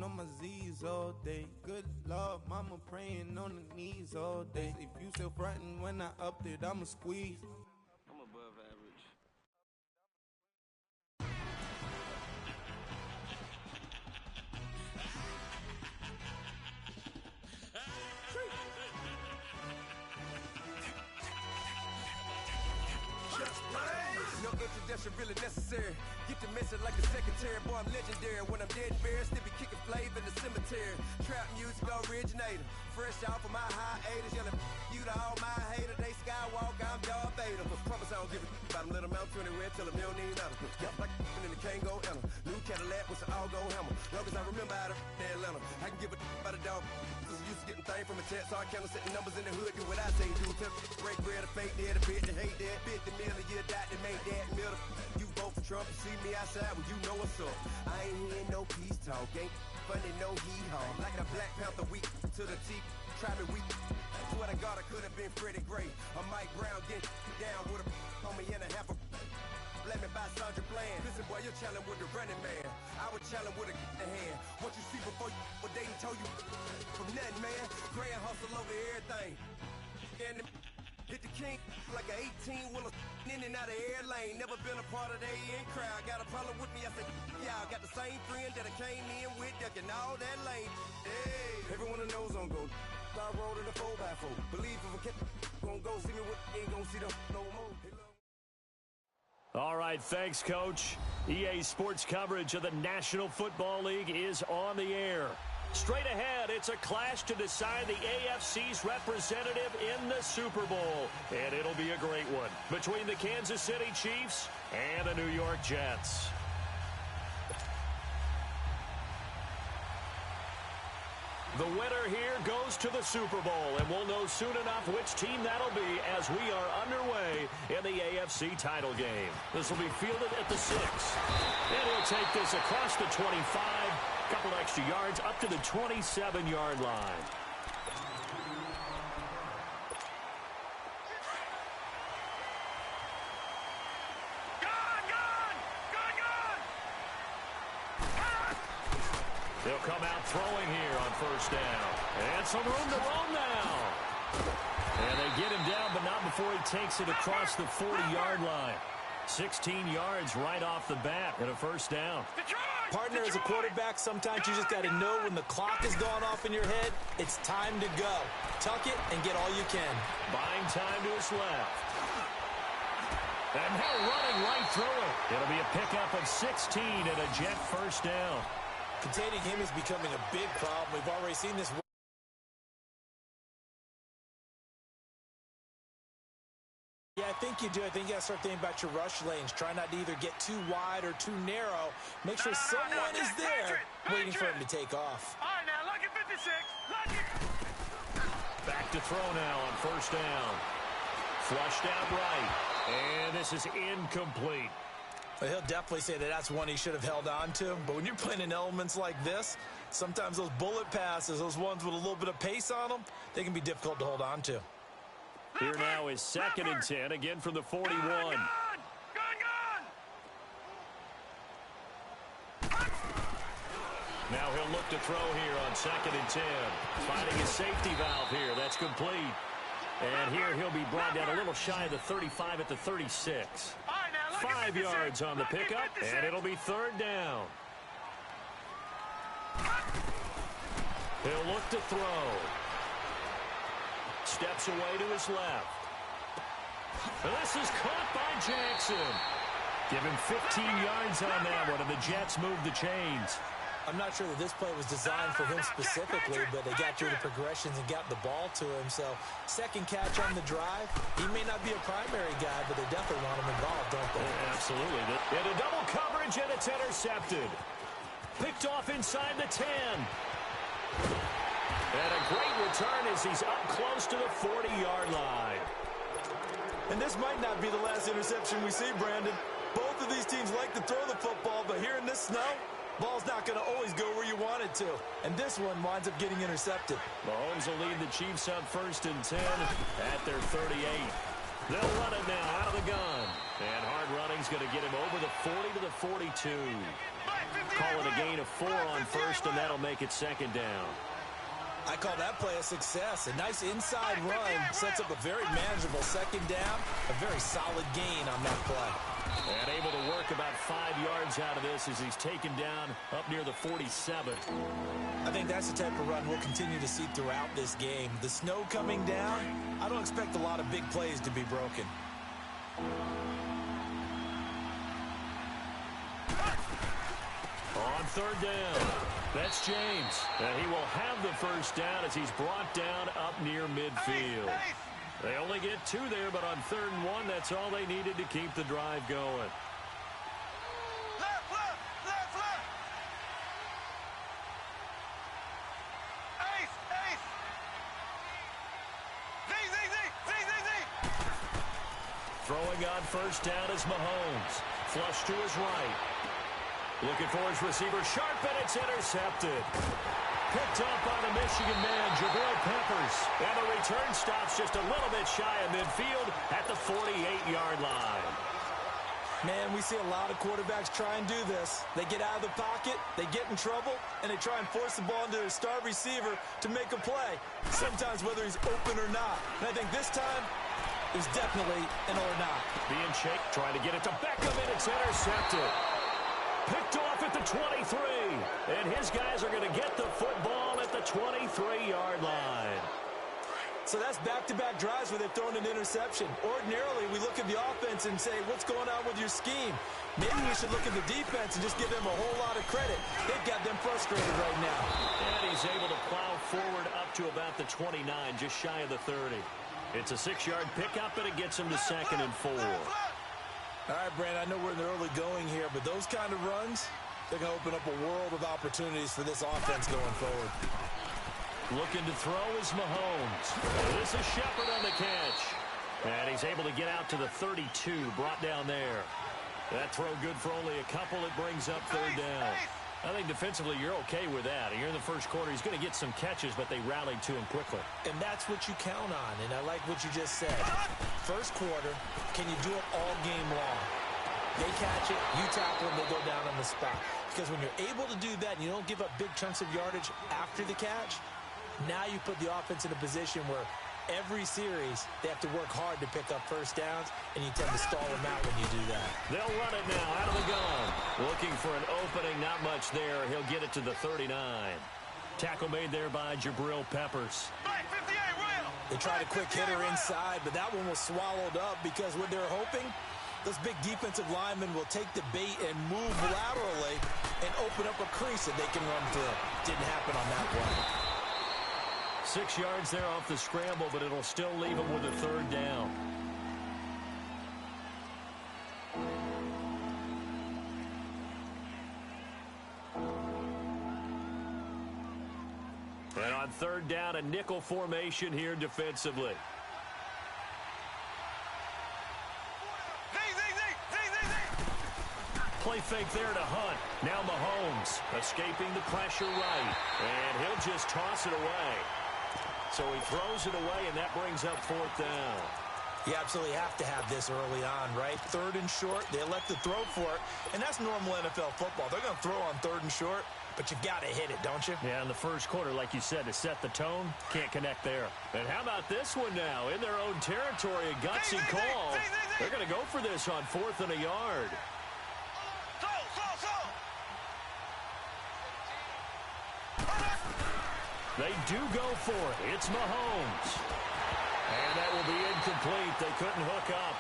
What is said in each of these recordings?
on my Z's all day. Good Lord, mama praying on the knees all day. If you still frontin' when I upped it, I'ma squeeze. I'm above average. No introduction really necessary. Get the message like the secretary. Boy, I'm legendary. When I'm dead and buried, still be kicking flavor in the cemetery. Trap music originator. Fresh off of my hiatus. Yelling you to all my haters. They skywalk, I'm Darth Vader. But promise I don't give a about them. Let them out to anywhere. Tell them you don't need nothing. Got like in the Kango Ella. New Cadillac with an all-gold hammer. Long as I remember out of Atlanta. I can give a about a dog. Used to getting things from a text. So I count setting numbers in the hood. Do what I say do. Tell break bread, a fake dead, a bit to hate that. Bit the mill, a year died to make that middle. You vote for Trump, you see me outside, well you know what's up. I ain't hearing no peace talk, ain't funny, no hee-haw. Like the Black Panther weak to the teeth, try me weak. Swear to God I could have been Freddie Gray. Or Mike Brown getting down with a on me and a half a let me buy Sandra Bland. Listen boy, you're challenging with the running man. I was challenging with a hand. What you see before you what they told you from nothing, man. Grand hustle over everything. And hit the king like an 18-wheeler in and out of air lane. Never been a part of the in crowd. Got a problem with me, I said, y'all got the same friend that I came in with, ducking all that lane. Hey, everyone that knows on go. I rolled in a 4x4. Believe if I kept gon' go see me, what ain't gon' see them no more. All right, thanks, Coach. EA Sports coverage of the National Football League is on the air. Straight ahead, it's a clash to decide the AFC's representative in the Super Bowl. And it'll be a great one between the Kansas City Chiefs and the New York Jets. The winner here goes to the Super Bowl, and we'll know soon enough which team that'll be as we are underway in the AFC title game. This will be fielded at the 6. And he'll take this across the 25, a couple extra yards up to the 27-yard line. They'll come out throwing here on first down. And some room to roam now. And they get him down, but not before he takes it across the 40-yard line. 16 yards right off the bat and a first down. Partner, as a quarterback, sometimes you just got to know when the clock has gone off in your head, it's time to go. Tuck it and get all you can. Buying time to his left. And now running right through it. It'll be a pickup of 16 and a Jet first down. Containing him is becoming a big problem. We've already seen this. Yeah, I think you do. I think you got to start thinking about your rush lanes. Try not to either get too wide or too narrow. Make sure someone is there waiting for him to take off. All right, now, look at 56. Look at... Back to throw now on first down. Flushed out right. And this is incomplete. He'll definitely say that that's one he should have held on to. But when you're playing in elements like this, sometimes those bullet passes, those ones with a little bit of pace on them, they can be difficult to hold on to. Here now is 2nd and 10, again from the 41. Gun! Now he'll look to throw here on 2nd and 10. Finding his safety valve here. That's complete. And here he'll be brought down a little shy of the 35 at the 36. 5 yards on the pickup, and it'll be 3rd down. He'll look to throw. Steps away to his left. And this is caught by Jackson. Give him 15 yards on that one, and the Jets move the chains. I'm not sure that this play was designed for him specifically, but they got through the progressions and got the ball to him. So, second catch on the drive. He may not be a primary guy, but they definitely want him involved, don't they? Absolutely. And a double coverage, and it's intercepted. Picked off inside the 10. And a great return as he's up close to the 40-yard line. And this might not be the last interception we see, Brandon. Both of these teams like to throw the football, but here in this snow, ball's not going to always go where you want it to. And this one winds up getting intercepted. Mahomes will lead the Chiefs on 1st and 10 at their 38. They'll run it now out of the gun. And hard running's going to get him over the 40 to the 42. Call it a gain of 4 on first, and that'll make it second down. I call that play a success. A nice inside run sets up a very manageable second down. A very solid gain on that play. And able to work about 5 yards out of this as he's taken down up near the 47. I think that's the type of run we'll continue to see throughout this game. The snow coming down, I don't expect a lot of big plays to be broken. On third down, that's James. And he will have the first down as he's brought down up near midfield. They only get 2 there, but on 3rd and 1, that's all they needed to keep the drive going. Left, left, left, left. Ace, ace. Z, Z, Z, Z, Z, Z. Throwing on first down is Mahomes. Flush to his right. Looking for his receiver, sharp, and it's intercepted. Picked up by the Michigan man, Jabril Peppers. And the return stops just a little bit shy of midfield at the 48-yard line. Man, we see a lot of quarterbacks try and do this. They get out of the pocket, they get in trouble, and they try and force the ball into their star receiver to make a play, sometimes whether he's open or not. And I think this time, it was definitely an or not. Being shaked, trying to get it to Beckham, and it's intercepted. Picked off at the 23, and his guys are going to get the football at the 23-yard line. So that's back-to-back drives where they've thrown an interception. Ordinarily, we look at the offense and say, what's going on with your scheme? Maybe we should look at the defense and just give them a whole lot of credit. They've got them frustrated right now. And he's able to plow forward up to about the 29, just shy of the 30. It's a 6-yard pickup, and it gets him to 2nd and 4. All right, Brand, I know we're in the early going here, but those kind of runs, they're going to open up a world of opportunities for this offense going forward. Looking to throw is Mahomes. This is Shepard on the catch. And he's able to get out to the 32, brought down there. That throw good for only a couple. It brings up 3rd down. I think defensively you're okay with that. You're in the first quarter. He's going to get some catches, but they rallied to him quickly. And that's what you count on, and I like what you just said. First quarter, can you do it all game long? They catch it, you tackle them, they go down on the spot. Because when you're able to do that and you don't give up big chunks of yardage after the catch, now you put the offense in a position where every series they have to work hard to pick up first downs, and you tend to stall them out when you do that. They'll run it now out of the gun. Looking for an opening, not much there. He'll get it to the 39. Tackle made there by Jabril Peppers. They tried a quick hitter inside, but that one was swallowed up because what they're hoping, those big defensive linemen will take the bait and move laterally and open up a crease that they can run through. Didn't happen on that one. 6 yards there off the scramble, but it'll still leave him with a 3rd down. And on 3rd down, a nickel formation here defensively. Play fake there to Hunt. Now Mahomes escaping the pressure right. And he'll just toss it away. So he throws it away, and that brings up 4th down. You absolutely have to have this early on, right? 3rd and short, they elect to throw for it, and that's normal NFL football. They're going to throw on 3rd and short, but you've got to hit it, don't you? Yeah, in the first quarter, like you said, to set the tone, can't connect there. And how about this one now? In their own territory, a gutsy call. They're going to go for this on 4th and a yard. They do go for it. It's Mahomes. And that will be incomplete. They couldn't hook up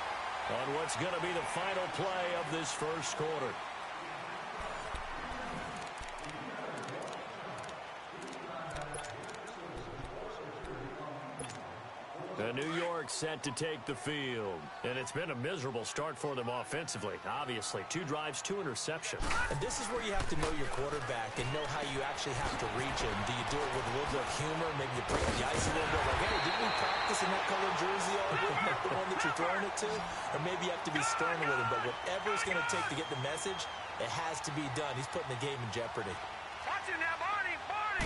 on what's going to be the final play of this first quarter. New York set to take the field. And it's been a miserable start for them offensively. Obviously, 2 drives, 2 interceptions. And this is where you have to know your quarterback and know how you actually have to reach him. Do you do it with a little bit of humor? Maybe you break the ice a little bit. Like, hey, didn't we practice in that colored jersey all week? Like the one that you're throwing it to? Or maybe you have to be stern with him. But whatever it's going to take to get the message, it has to be done. He's putting the game in jeopardy. Watch it now, Barney! Barney!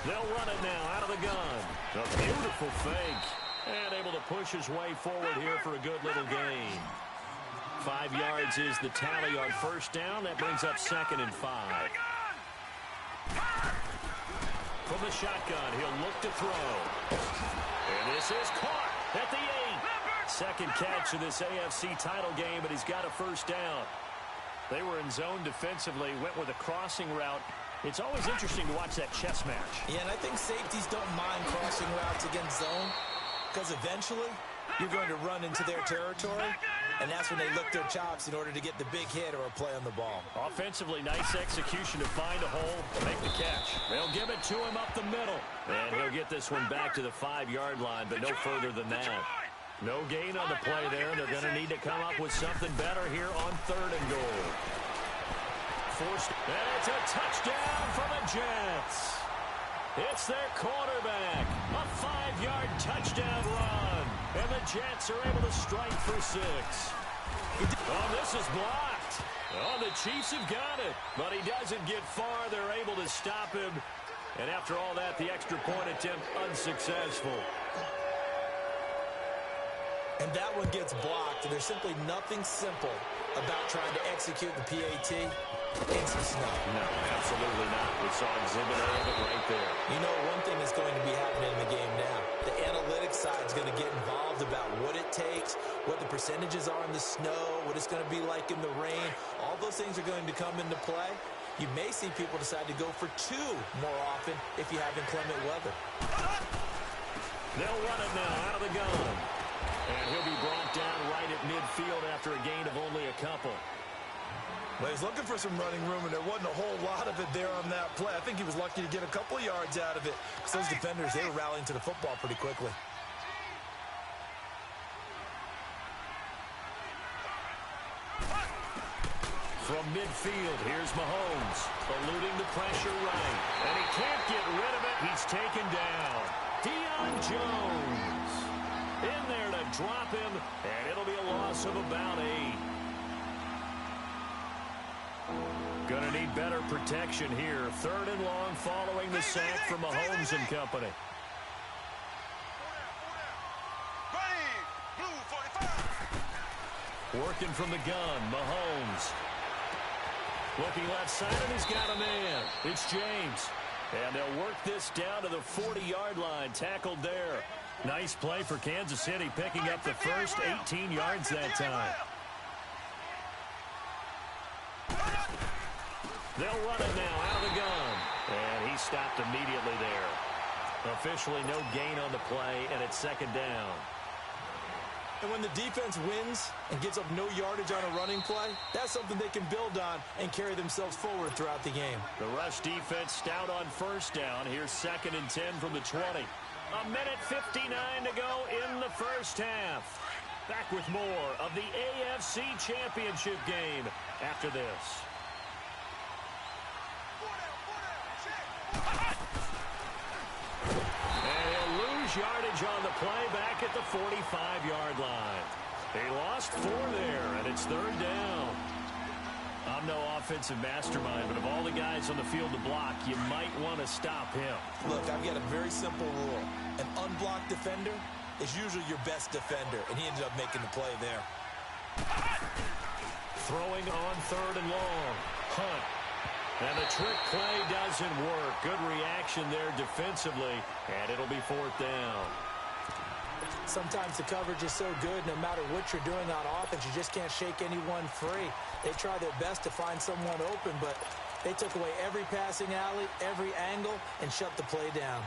They'll run it now out of the gun. A beautiful fake. And able to push his way forward here for a good little gain. 5 yards is the tally on first down. That brings up 2nd and 5. From the shotgun, he'll look to throw. And this is caught at the 8. Second catch of this AFC title game, but he's got a first down. They were in zone defensively, went with a crossing route. It's always interesting to watch that chess match. Yeah, and I think safeties don't mind crossing routes against zone because eventually you're going to run into their territory, and that's when they look their chops in order to get the big hit or a play on the ball. Offensively, nice execution to find a hole and make the catch. They'll give it to him up the middle. And he'll get this one back to the 5-yard line, but no further than that. No gain on the play there. They're going to need to come up with something better here on 3rd and goal. Forced, and it's a touchdown for the Jets. It's their quarterback. A 5-yard touchdown run. And the Jets are able to strike for 6. Oh, this is blocked. Oh, the Chiefs have got it. But he doesn't get far. They're able to stop him. And after all that, the extra point attempt unsuccessful. And that one gets blocked. There's simply nothing simple about trying to execute the PAT in some snow. No, absolutely not. We saw exhibit A of it right there. You know, one thing that's going to be happening in the game now, the analytics side is going to get involved about what it takes, what the percentages are in the snow, what it's going to be like in the rain. All those things are going to come into play. You may see people decide to go for 2 more often if you have inclement weather. They'll run it now out of the gun. And he'll be brought down right at midfield after a gain of only a couple. Well, he's looking for some running room, and there wasn't a whole lot of it there on that play. I think he was lucky to get a couple of yards out of it. Because those defenders, they were rallying to the football pretty quickly. From midfield, here's Mahomes, eluding the pressure right. And he can't get rid of it. He's taken down. Deion Jones in there to drop him, and it'll be a loss of about 8. Going to need better protection here. 3rd and long following the sack from Mahomes and company. Working from the gun, Mahomes. Looking left side, and he's got a man. It's James. And they'll work this down to the 40-yard line. Tackled there. Nice play for Kansas City, picking up the first 18 yards that time. They'll run it now out of the gun. And he stopped immediately there. Officially no gain on the play, and it's 2nd down. And when the defense wins and gives up no yardage on a running play, that's something they can build on and carry themselves forward throughout the game. The rush defense stout on first down. Here's 2nd and 10 from the 20. A minute 59 to go in the first half. Back with more of the AFC Championship game after this. Yardage on the play back at the 45-yard line. They lost 4 there, and it's 3rd down. I'm no offensive mastermind, but of all the guys on the field to block, you might want to stop him. Look, I've got a very simple rule. An unblocked defender is usually your best defender, and he ended up making the play there. Throwing on 3rd and long. Hunt. And the trick play doesn't work. Good reaction there defensively, and it'll be 4th down. Sometimes the coverage is so good, no matter what you're doing on offense, you just can't shake anyone free. They try their best to find someone open, but they took away every passing alley, every angle, and shut the play down.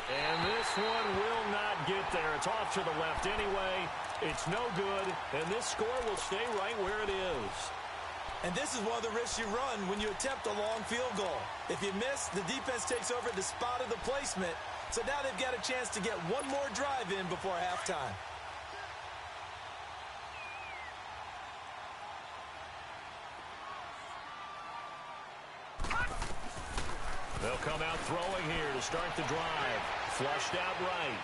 And this one will not get there. It's off to the left anyway. It's no good, and this score will stay right where it is. And this is one of the risks you run when you attempt a long field goal. If you miss, the defense takes over at the spot of the placement. So now they've got a chance to get one more drive in before halftime. They'll come out throwing here to start the drive. Flushed out right.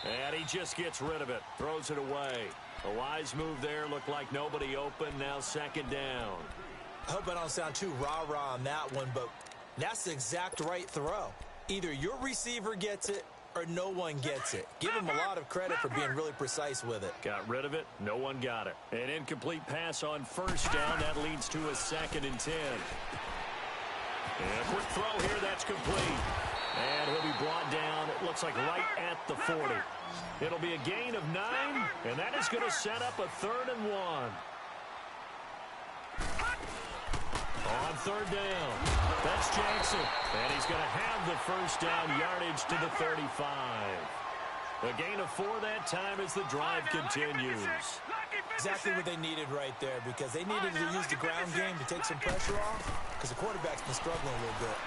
And he just gets rid of it. Throws it away. A wise move there. Looked like nobody open. Now 2nd down. I hope I don't sound too rah-rah on that one, but That's the exact right throw. Either your receiver gets it or no one gets it. Give him a lot of credit for being really precise with it. Got rid of it. No one got it. An incomplete pass on first down. That leads to a 2nd and 10. And a quick throw here. That's complete. And he'll be brought down, it looks like right at the 40. It'll be a gain of 9, and that is going to set up a 3rd and 1. On 3rd down, that's Jackson. And he's going to have the first down yardage to the 35. A gain of 4 that time as the drive continues. Exactly what they needed right there, because they needed to use the ground game to take some pressure off, because the quarterback's been struggling a little bit.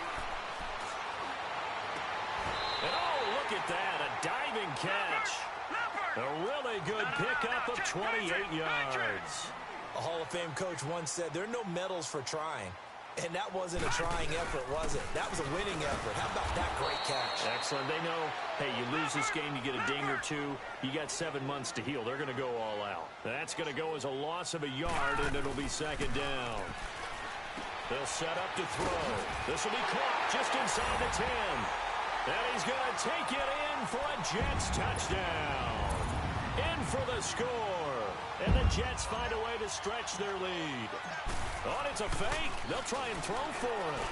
And oh, look at that, a diving catch. A really good pickup of 28 yards. A Hall of Fame coach once said, there are no medals for trying. And that wasn't a trying effort, was it? That was a winning effort. How about that great catch? Excellent. They know, hey, you lose this game, you get a ding or 2. You got 7 months to heal. They're going to go all out. That's going to go as a loss of a yard, and it'll be 2nd down. They'll set up to throw. This will be caught just inside the 10. And he's going to take it in for a Jets touchdown. In for the score. And the Jets find a way to stretch their lead. Oh, it's a fake. They'll try and throw for it.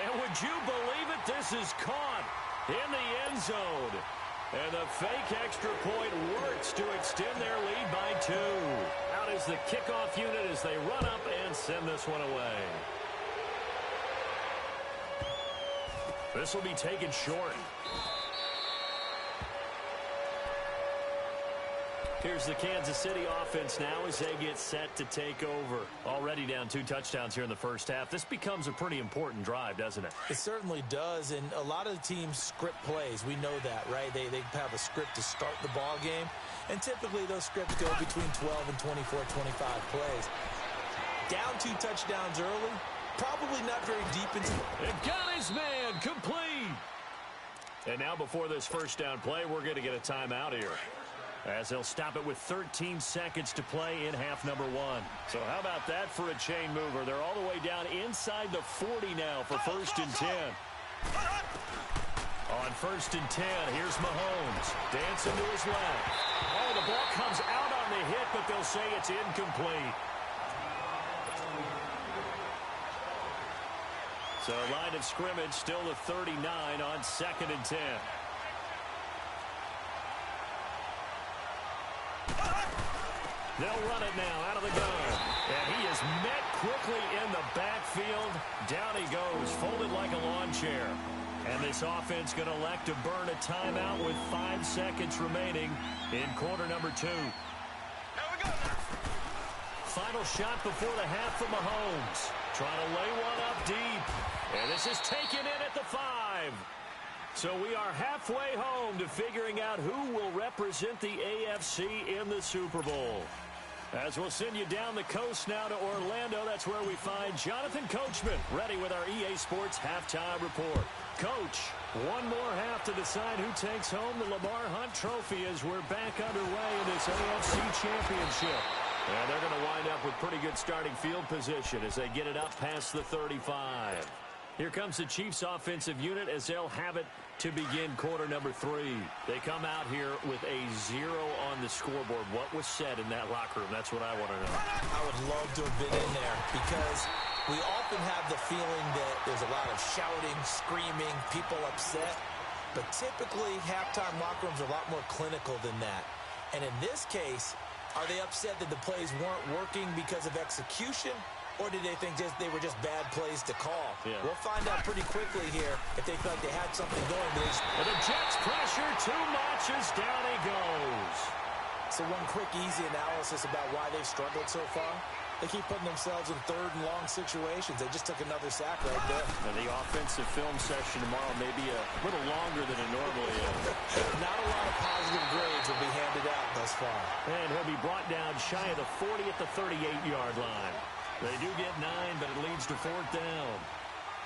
And would you believe it? This is caught in the end zone. And the fake extra point works to extend their lead by 2. Out is the kickoff unit as they run up and send this one away. This will be taken short. Here's the Kansas City offense now as they get set to take over. Already down 2 touchdowns here in the first half. This becomes a pretty important drive, doesn't it? It certainly does, and a lot of the teams script plays. We know that, right? They have a script to start the ball game, and typically those scripts go between 12 and 24, 25 plays. Down 2 touchdowns early, probably not very deep into it. It got his man complete. And now before this first down play, we're going to get a timeout here, as they'll stop it with 13 seconds to play in half number 1. So how about that for a chain mover? They're all the way down inside the 40 now for 1st and 10. On 1st and 10, here's Mahomes. Dancing to his left. Oh, the ball comes out on the hit, but they'll say it's incomplete. So line of scrimmage still the 39 on 2nd and 10. They'll run it now out of the gun. And he is met quickly in the backfield. Down he goes, folded like a lawn chair. And this offense going to elect to burn a timeout with 5 seconds remaining in quarter number 2. Final shot before the half for Mahomes. Trying to lay one up deep. And this is taken in at the 5. So we are halfway home to figuring out who will represent the AFC in the Super Bowl. As we'll send you down the coast now to Orlando, that's where we find Jonathan Coachman, ready with our EA Sports Halftime Report. Coach, one more half to decide who takes home the Lamar Hunt Trophy as we're back underway in this AFC Championship. And they're going to wind up with pretty good starting field position as they get it up past the 35. Here comes the Chiefs offensive unit as they'll have it to begin quarter number 3. They come out here with a 0 on the scoreboard. What was said in that locker room? That's what I want to know. I would love to have been in there, because we often have the feeling that there's a lot of shouting, screaming, people upset. But typically, halftime locker rooms are a lot more clinical than that. And in this case, are they upset that the plays weren't working because of execution? Or did they think they were just bad plays to call? Yeah. We'll find out pretty quickly here if they feel like they had something going. And the Jets pressure too much as down he goes. So one quick, easy analysis about why they've struggled so far. They keep putting themselves in 3rd and long situations. They just took another sack right there. And the offensive film session tomorrow may be a little longer than it normally is. Not a lot of positive grades will be handed out thus far. And he'll be brought down shy of the 40 at the 38-yard line. They do get 9, but it leads to 4th down.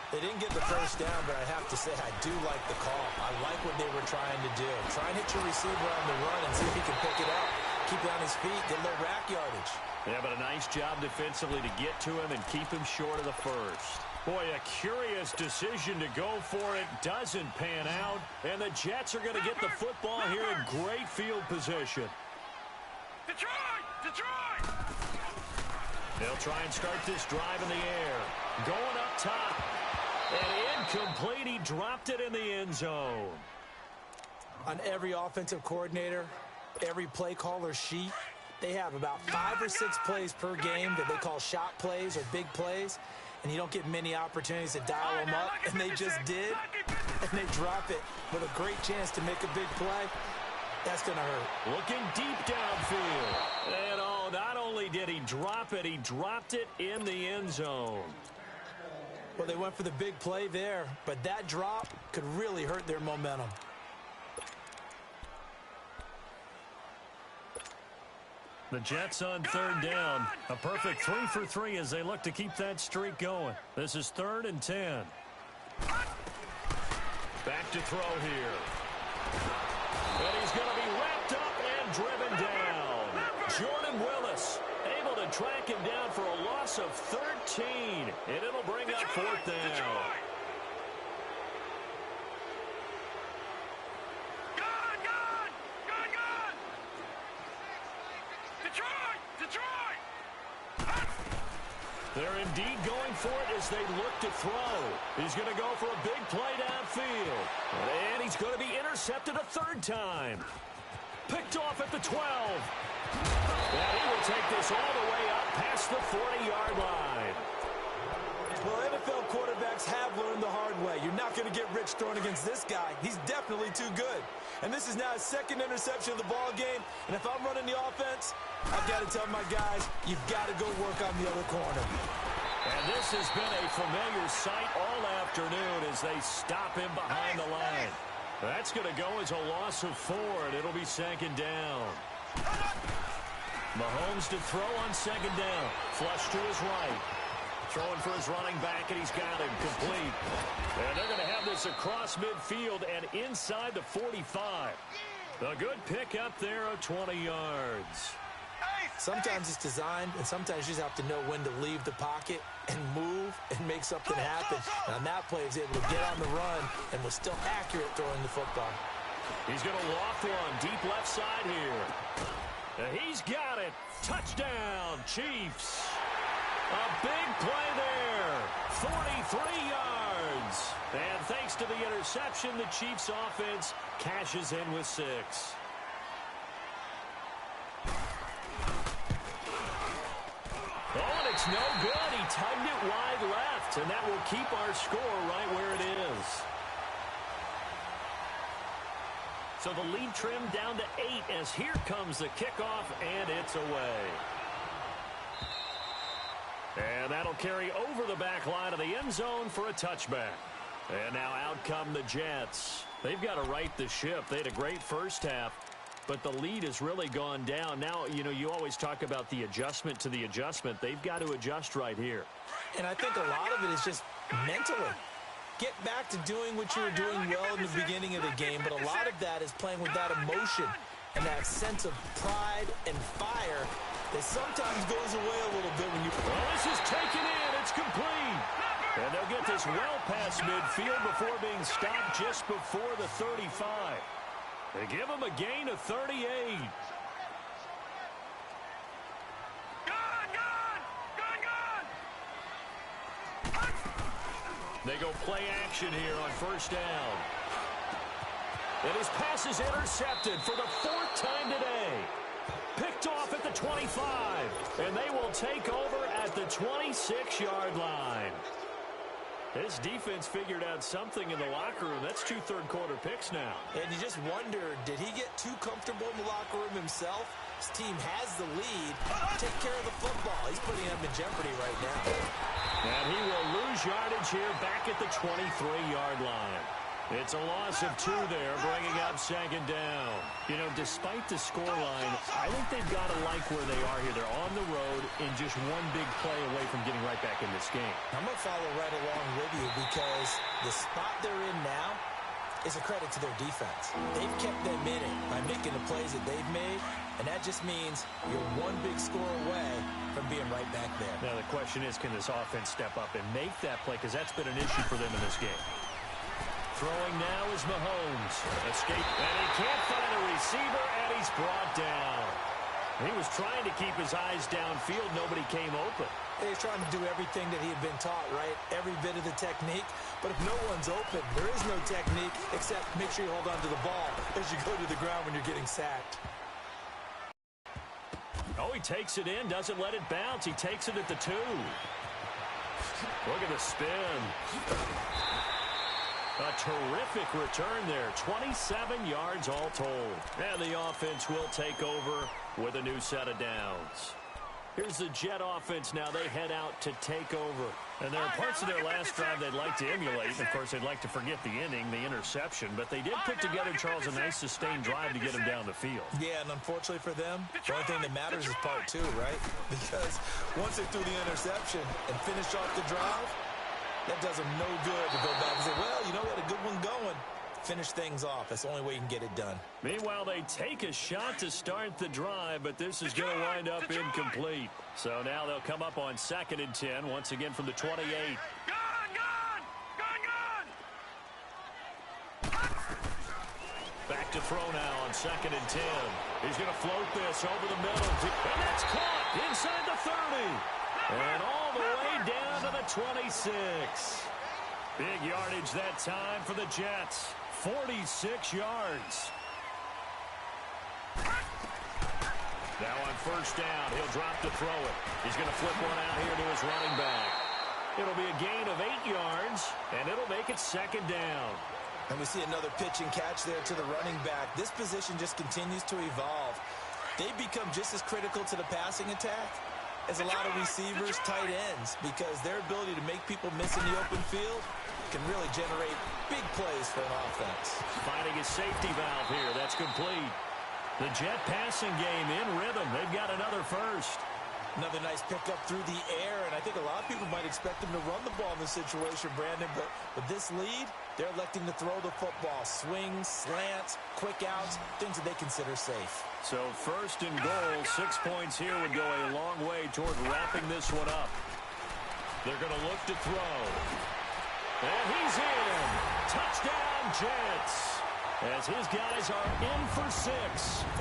They didn't get the first down, but I have to say I do like the call. I like what they were trying to do. Try and hit your receiver on the run and see if he can pick it up. keep it on his feet, get a little rack yardage. Yeah, but a nice job defensively to get to him and keep him short of the first. Boy, a curious decision to go for it. Doesn't pan out. And the Jets are going to get the football here in great field position. Detroit! Detroit! They'll try and start this drive in the air. Going up top. And incomplete. He dropped it in the end zone. On every offensive coordinator, every play caller sheet, they have about 5 or 6 plays per game that they call shot plays or big plays. And you don't get many opportunities to dial them up, and they just did, and they drop it with a great chance to make a big play. That's going to hurt. Looking deep downfield. And oh, not only did he drop it, he dropped it in the end zone. Well, they went for the big play there, but that drop could really hurt their momentum. The Jets on third down. A perfect 3 for 3 as they look to keep that streak going. This is 3rd and 10. Back to throw here. And he's going to be wrapped up and driven down. Jordan Willis able to track him down for a loss of 13. And it'll bring up 4th down. They're indeed going for it as they look to throw. He's going to go for a big play downfield. And he's going to be intercepted a 3rd time. Picked off at the 12. And he will take this all the way up past the 40-yard line. Well, NFL quarterbacks have learned the hard way. You're not going to get rich throwing against this guy. He's definitely too good. And this is now his 2nd interception of the ball game. And if I'm running the offense, I've got to tell my guys, you've got to go work on the other corner. And this has been a familiar sight all afternoon as they stop him behind the line. That's going to go as a loss of 4, and it'll be 2nd down. Mahomes to throw on 2nd down. Flush to his right. Throwing for his running back, and he's got him complete. And they're going to have this across midfield and inside the 45. A good pick up there of 20 yards. Sometimes it's designed, and sometimes you just have to know when to leave the pocket and move and make something happen. And on that play, he was able to get on the run and was still accurate throwing the football. He's going to loft one deep left side here. And he's got it. Touchdown, Chiefs. A big play there. 43 yards. And thanks to the interception, the Chiefs offense cashes in with 6. Oh, and it's no good. He tugged it wide left, and that will keep our score right where it is. So the lead trimmed down to 8 as here comes the kickoff, and it's away. And that'll carry over the back line of the end zone for a touchback. And now out come the Jets. They've got to right the ship. They had a great first half, but the lead has really gone down. Now, you know, you always talk about the adjustment to the adjustment. They've got to adjust right here. And I think a lot of it is just mentally. Get back to doing what you were doing well in the beginning of the game, but a lot of that is playing with that emotion and that sense of pride and fire that sometimes goes away a little bit when you... Well, this is taken in. It's complete. And they'll get this well past midfield before being stopped just before the 35. They give him a gain of 38. They go play action here on first down. And his pass is intercepted for the 4th time today. Picked off at the 25. And they will take over at the 26-yard line. This defense figured out something in the locker room. That's 2 third-quarter picks now. And you just wonder, did he get too comfortable in the locker room himself? His team has the lead. Take care of the football. He's putting them in jeopardy right now. And he will lose yardage here back at the 23-yard line. It's a loss of 2 there, bringing up 2nd down. You know, despite the scoreline, I think they've got to like where they are here. They're on the road in just one big play away from getting right back in this game. I'm going to follow right along with you because the spot they're in now is a credit to their defense. They've kept them in it by by making the plays that they've made, and that just means you're one big score away from being right back there. Now the question is, can this offense step up and make that play, because that's been an issue for them in this game. Throwing now is Mahomes. Escape, and he can't find a receiver, and he's brought down. He was trying to keep his eyes downfield. Nobody came open. He's trying to do everything that he had been taught, right? Every bit of the technique. But if no one's open, there is no technique except make sure you hold on to the ball as you go to the ground when you're getting sacked. Oh, he takes it in, doesn't let it bounce. He takes it at the 2. Look at the spin. A terrific return there. 27 yards all told. And the offense will take over with a new set of downs. Here's the Jet offense now. They head out to take over. And there are parts of their last drive they'd like to emulate. And of course, they'd like to forget the inning, the interception. But they did put together, Charles, a nice sustained drive to get him down the field. Yeah, and unfortunately for them, the only thing that matters is part 2, right? Because once they threw the interception and finished off the drive, that does them no good to go back and say, well, you know, we had a good one going. Finish things off. That's the only way you can get it done. Meanwhile, they take a shot to start the drive, but this is going to wind up incomplete. So now they'll come up on 2nd and 10, once again from the 28. Back to throw now on 2nd and 10. He's going to float this over the middle. And that's caught inside the 30. And all the way down to the 26. Big yardage that time for the Jets. 46 yards. Now on 1st down, he'll drop to throw it. He's going to flip one out here to his running back. It'll be a gain of 8 yards, and it'll make it 2nd down. And we see another pitch and catch there to the running back. This position just continues to evolve. They become just as critical to the passing attack as a lot of receivers, tight ends, because their ability to make people miss in the open field can really generate big plays for an offense. Finding a safety valve here. That's complete. The Jet passing game in rhythm. They've got another first. Another nice pickup through the air, and I think a lot of people might expect them to run the ball in this situation, Brandon, but with this lead, they're electing to throw the football. Swings, slants, quick outs, things that they consider safe. So 1st and goal, 6 points here would go a long way toward wrapping this one up. They're going to look to throw. And he's in. Touchdown, Jets. As his guys are in for 6.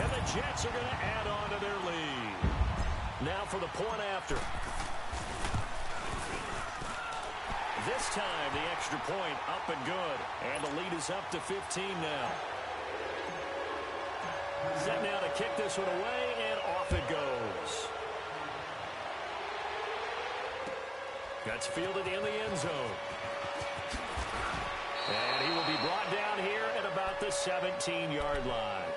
And the Jets are going to add on to their lead. Now for the point after. This time, the extra point up and good. And the lead is up to 15 now. Set now to kick this one away, and off it goes. That's fielded in the end zone. And he will be brought down here at about the 17-yard line.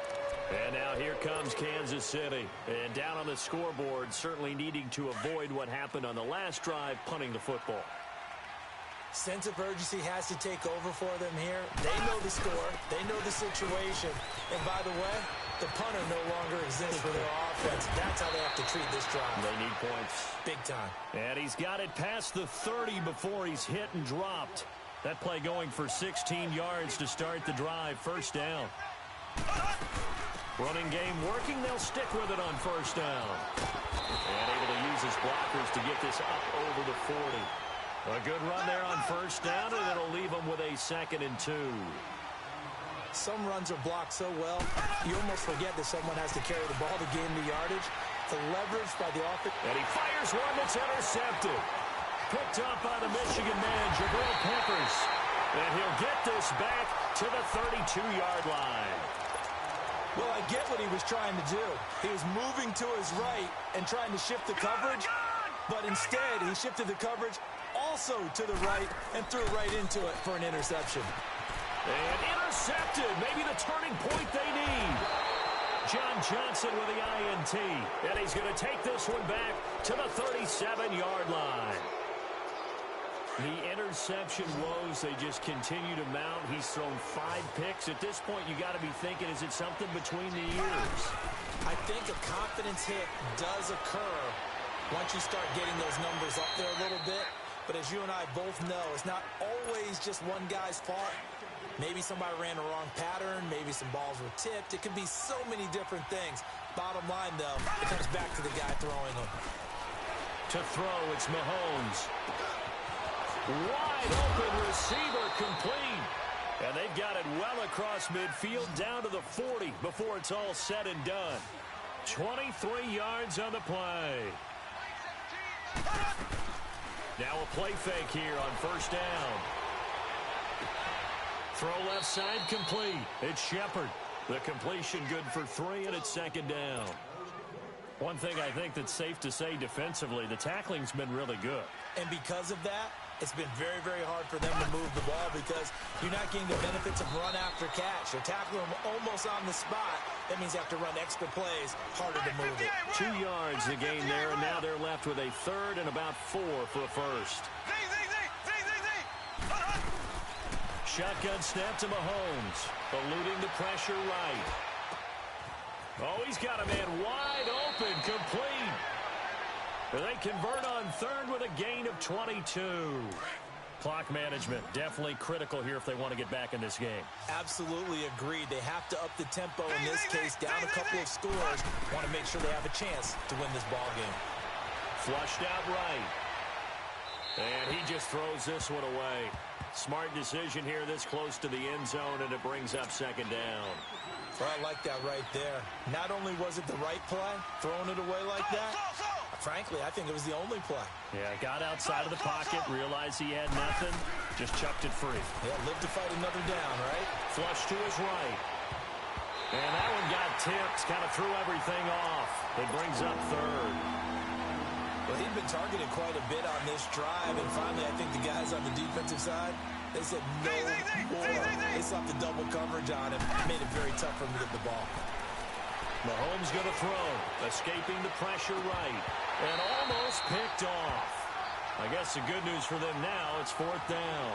And now here comes Kansas City. And down on the scoreboard, certainly needing to avoid what happened on the last drive, punting the football. Sense of urgency has to take over for them here. They know the score. They know the situation. And by the way, the punter no longer exists for their offense. That's how they have to treat this drive. They need points. Big time. And he's got it past the 30 before he's hit and dropped. That play going for 16 yards to start the drive. 1st down. Running game working. They'll stick with it on 1st down. And able to use his blockers to get this up over the 40. A good run there on 1st down, and it'll leave him with a 2nd and 2. Some runs are blocked so well, you almost forget that someone has to carry the ball to gain the yardage. The leverage by the offense. And he fires one that's intercepted. Picked up by the Michigan man, Jabril Peppers. And he'll get this back to the 32-yard line. Well, I get what he was trying to do. He was moving to his right and trying to shift the coverage, but instead he shifted the coverage also to the right and threw right into it for an interception. And intercepted, maybe the turning point they need. John Johnson with the INT, and he's going to take this one back to the 37-yard line. The interception woes, they just continue to mount. He's thrown 5 picks. At this point, you got to be thinking, is it something between the ears? I think a confidence hit does occur once you start getting those numbers up there a little bit. But as you and I both know, it's not always just one guy's fault. Maybe somebody ran the wrong pattern. Maybe some balls were tipped. It could be so many different things. Bottom line, though, it comes back to the guy throwing them. To throw, it's Mahomes. Wide open receiver complete. And they've got it well across midfield down to the 40 before it's all said and done. 23 yards on the play. Now a play fake here on first down. Throw left side complete. It's Shepard. The completion good for 3, and it's second down. One thing I think that's safe to say defensively, the tackling's been really good. And because of that, it's been very, very hard for them to move the ball because you're not getting the benefits of run after catch. You're tackling them almost on the spot. That means you have to run extra plays, harder to move it. 2 yards the gain there, and now they're left with a third and about 4 for a first. Shotgun snap to Mahomes, eluding the pressure right. Oh, he's got a man wide open, complete. They convert on third with a gain of 22. Clock management, definitely critical here if they want to get back in this game. Absolutely agreed. They have to up the tempo in this case, down a couple of scores. Want to make sure they have a chance to win this ball game. Flushed out right. And he just throws this one away. Smart decision here this close to the end zone, and it brings up second down. Well, I like that right there. Not only was it the right play, throwing it away like that, frankly, I think it was the only play. Yeah, got outside of the pocket, realized he had nothing, just chucked it free. Yeah, live to fight another down, right? Flush to his right. And that one got tipped, kind of threw everything off. It brings up third. Well, he'd been targeted quite a bit on this drive, and finally I think the guys on the defensive side, they said no more. They slapped the double coverage on him. Made it very tough for him to get the ball. Mahomes going to throw, escaping the pressure right, and almost picked off. I guess the good news for them now, it's fourth down.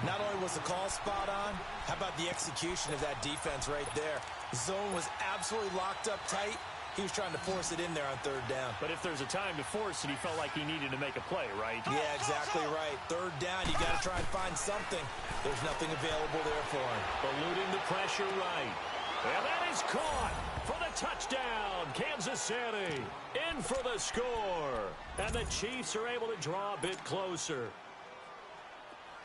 Not only was the call spot on, how about the execution of that defense right there? Zone was absolutely locked up tight. He was trying to force it in there on third down. But if there's a time to force it, he felt like he needed to make a play, right? Yeah, exactly right. Third down, you got to try and find something. There's nothing available there for him. Eluding the pressure right. And that is caught for the touchdown. Kansas City in for the score. And the Chiefs are able to draw a bit closer.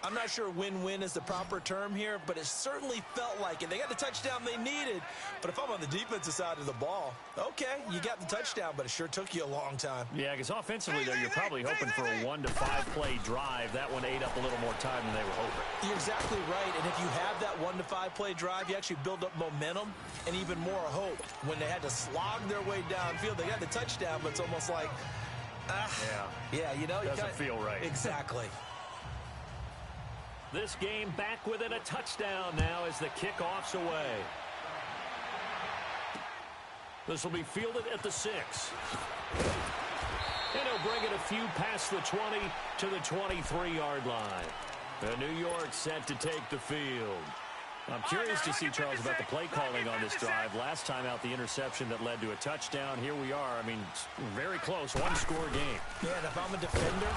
I'm not sure win-win is the proper term here, but it certainly felt like it. They got the touchdown they needed, but if I'm on the defensive side of the ball, okay, you got the touchdown, but it sure took you a long time. Yeah, because offensively, though, you're probably hoping for a 1 to 5 play drive. That one ate up a little more time than they were hoping. You're exactly right, and if you have that 1 to 5 play drive, you actually build up momentum and even more hope. When they had to slog their way downfield, they got the touchdown, but it's almost like, yeah, you know. Doesn't feel right. Exactly. This game back within a touchdown now as the kickoff's away. This will be fielded at the 6. And he'll bring it a few past the 20 to the 23-yard line. And New York set to take the field. I'm curious to see, Charles, about the play calling on this drive. Last time out, the interception that led to a touchdown. Here we are. I mean, very close, one-score game. Yeah, and if I'm a defender,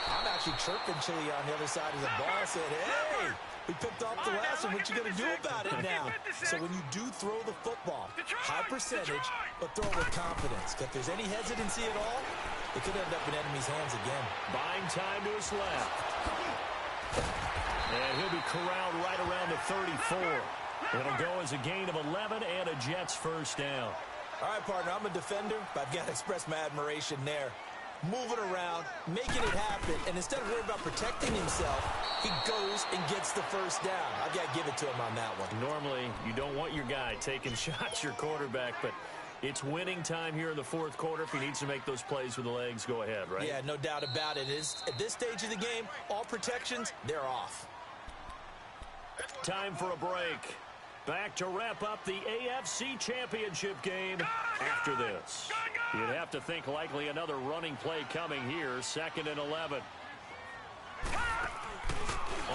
I'm actually chirping Chili on the other side of the ball. I said, hey, we picked off the last one. What you going to do about it now? So when you do throw the football, high percentage, but throw it with confidence. If there's any hesitancy at all, it could end up in enemy's hands again. Buying time to his left. And he'll be corralled right around the 34. It'll go as a gain of 11 and a Jets first down. All right, partner, I'm a defender, but I've got to express my admiration there. Moving around, making it happen, and instead of worrying about protecting himself, he goes and gets the first down. I've got to give it to him on that one. Normally, you don't want your guy taking shots, your quarterback, but it's winning time here in the fourth quarter. If he needs to make those plays with the legs, go ahead, right? Yeah, no doubt about it. At this stage of the game, all protections, they're off. Time for a break. Back to wrap up the AFC Championship game after this. You'd have to think likely another running play coming here, 2nd and 11.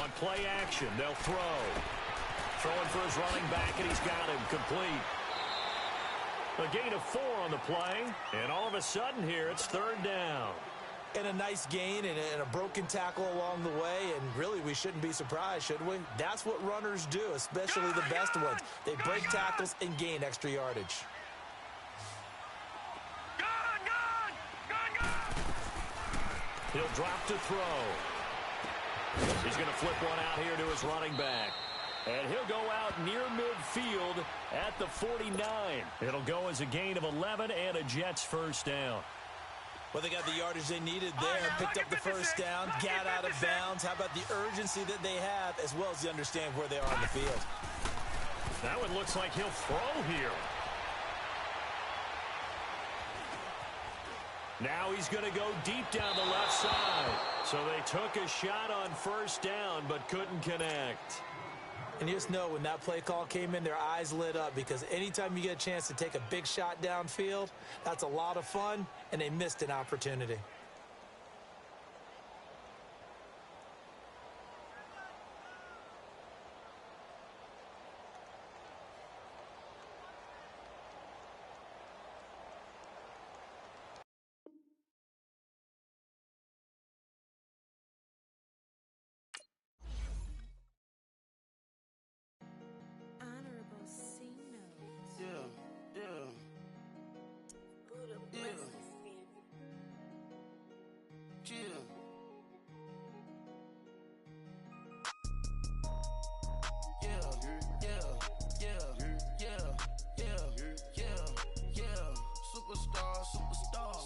On play action, they'll throw. Throwing for his running back, and he's got him complete. A gain of 4 on the play, and all of a sudden here, it's 3rd down. And a nice gain and a broken tackle along the way, and really we shouldn't be surprised, should we? That's what runners do, especially the best ones. They break tackles and gain extra yardage. He'll drop to throw. He's going to flip one out here to his running back. And he'll go out near midfield at the 49. It'll go as a gain of 11 and a Jets first down. Well, they got the yardage they needed there, picked up the first down, got out of bounds. How about the urgency that they have, as well as you understand where they are on the field? That one looks like he'll throw here. Now he's going to go deep down the left side. So they took a shot on first down, but couldn't connect. And you just know when that play call came in, their eyes lit up, because anytime you get a chance to take a big shot downfield, that's a lot of fun, and they missed an opportunity.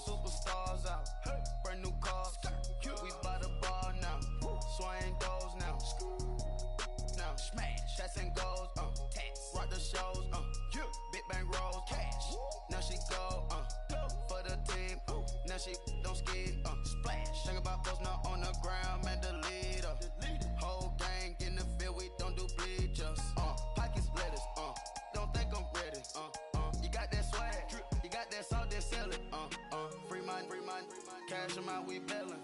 Superstars out. Brand new cars. We buy the bar now. Swing doors now. Now smash. Shots and goals. Rock the shows. Big bang rolls. Cash. Now she go. For the team. Now she don't ski. Splash. Think about post now on the ground. Man, the leader. Whole gang in the field. We don't do bleachers. Pockets lettuce. Don't think I'm ready. You got that swag. You got that salt, then sell it. Free mind. Cash amount, we bailin'.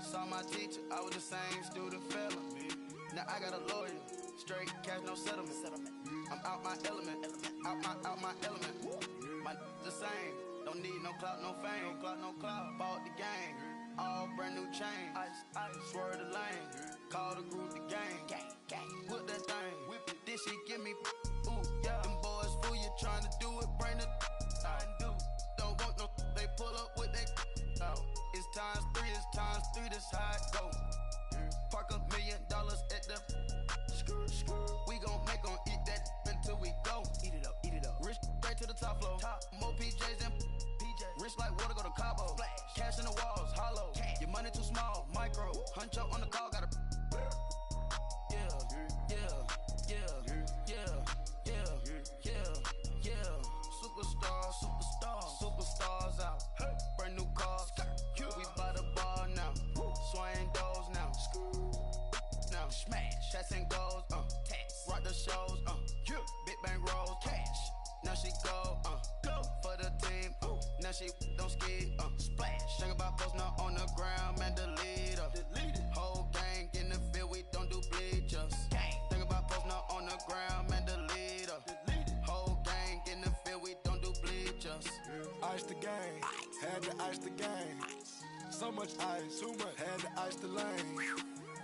Saw my teacher, I was the same student fella. Now I got a lawyer. Straight cash, no settlement. I'm out my element. Out my element. My the same. Don't need no clout, no fame. No clout. Bought the game. All brand new chain. I swerve the lane. Call the group the gang. Whip that thing. Whip it. This shit give me. Ooh, yeah. Them boys fool you trying to do it. Bring the. I do. Don't want no. They pull up with that. Out. It's times 3. This how it go. Park $1 million at the. We gon' make 'em eat that until we go. Eat it up. Rich straight to the top floor. More PJs and PJs. Rich like water, go to Cabo. Cash in the walls, hollow. Your money too small, micro. Huncho on the call, gotta. Superstars out. Brand new cars. We buy the bar now. Swing doors now. Now smash. Shots and goals. Rock the shows. Big bang rolls. Cash. Now she go. For the team. Now she don't ski. Splash. Think about post now on the ground. Man, the leader. Whole gang in the field. We don't do bleachers. Think about post now on the ground. Man, the leader. Whole gang in the field. We don't do bleachers. Ice the game, had to ice the game. So much ice, too much, had to ice the lane.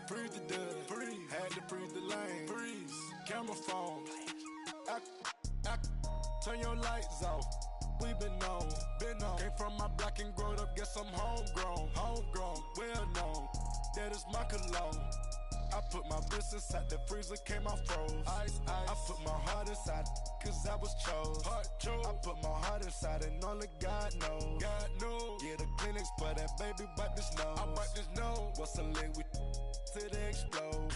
Freeze the dud, had to freeze the lane. Freeze, camera phone. Turn your lights off. We been on. Came from my block and growed up, guess I'm homegrown, well known. That is my cologne. I put my wrist inside the freezer, came out froze. Ice. I put my heart inside, cause I was chose. I put my heart inside and only God knows. Yeah, the clinics, but that baby wipe this nose. I wipe this nose. What's a link with till they explode?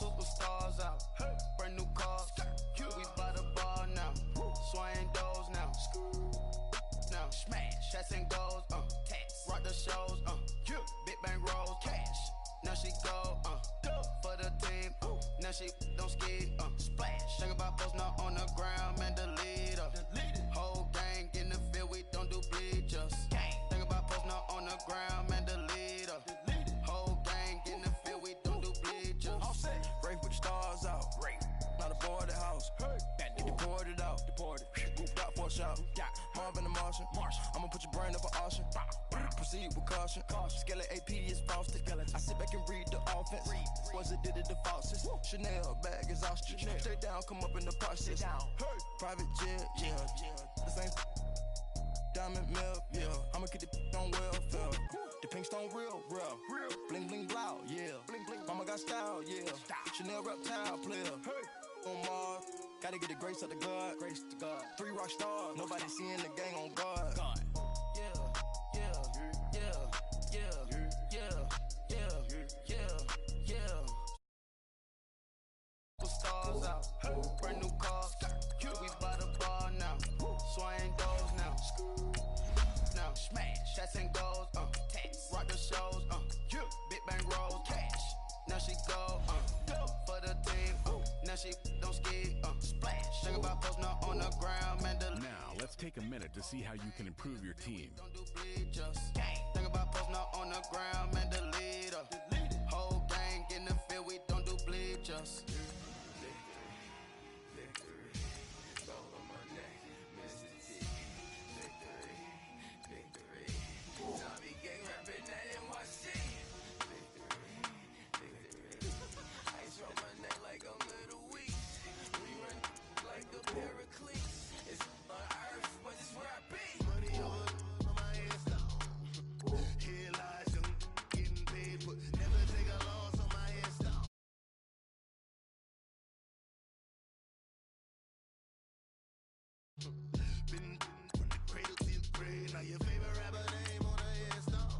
Superstars out. Brand new cars. We buy the bar now. Swing doors now. Now smash. Shots and goals. Rock the shows. Big bang rolls. Cash. Now she go. For the team. Now she don't ski. Splash. Think about post now on the ground. Man, the leader. Whole gang in the field. We don't do bleachers. Think about post now on the ground. Man, the leader. Whole gang in the field. We don't do bleachers. Rafe with the stars out. Not aboard the house. shop. Marvin the Martian. I'ma put your brain up for auction. Proceed with caution. Skeleton AP is frosted. I sit back and read the offense. Was it did it the falsest? Chanel bag is ostrich. Stay down, come up in the process. Private jet, yeah. The same diamond milk, yeah. I'ma get the on welfare. The pink stone real. Bling bling blow, yeah. Mama got style, yeah. Chanel reptile player. On Mars, gotta get the grace of the God. 3 rock stars, nobody seeing the gang on guard. Stars out, brand new cars. We by the bar now, swaying doors now. Now smash, shots and goals, tax, rock the shows, big bang rolls, cash. Now she go, for the team, now she don't ski, splash. Think about posting up on the ground, man. Now let's take a minute to see how you can improve your team. Don't do bleed just. Think about posting up on the ground, man. The leader, whole gang in the field, we don't do bleed just. Been from the cradle to the grave. Now your favorite rapper name on the headstone.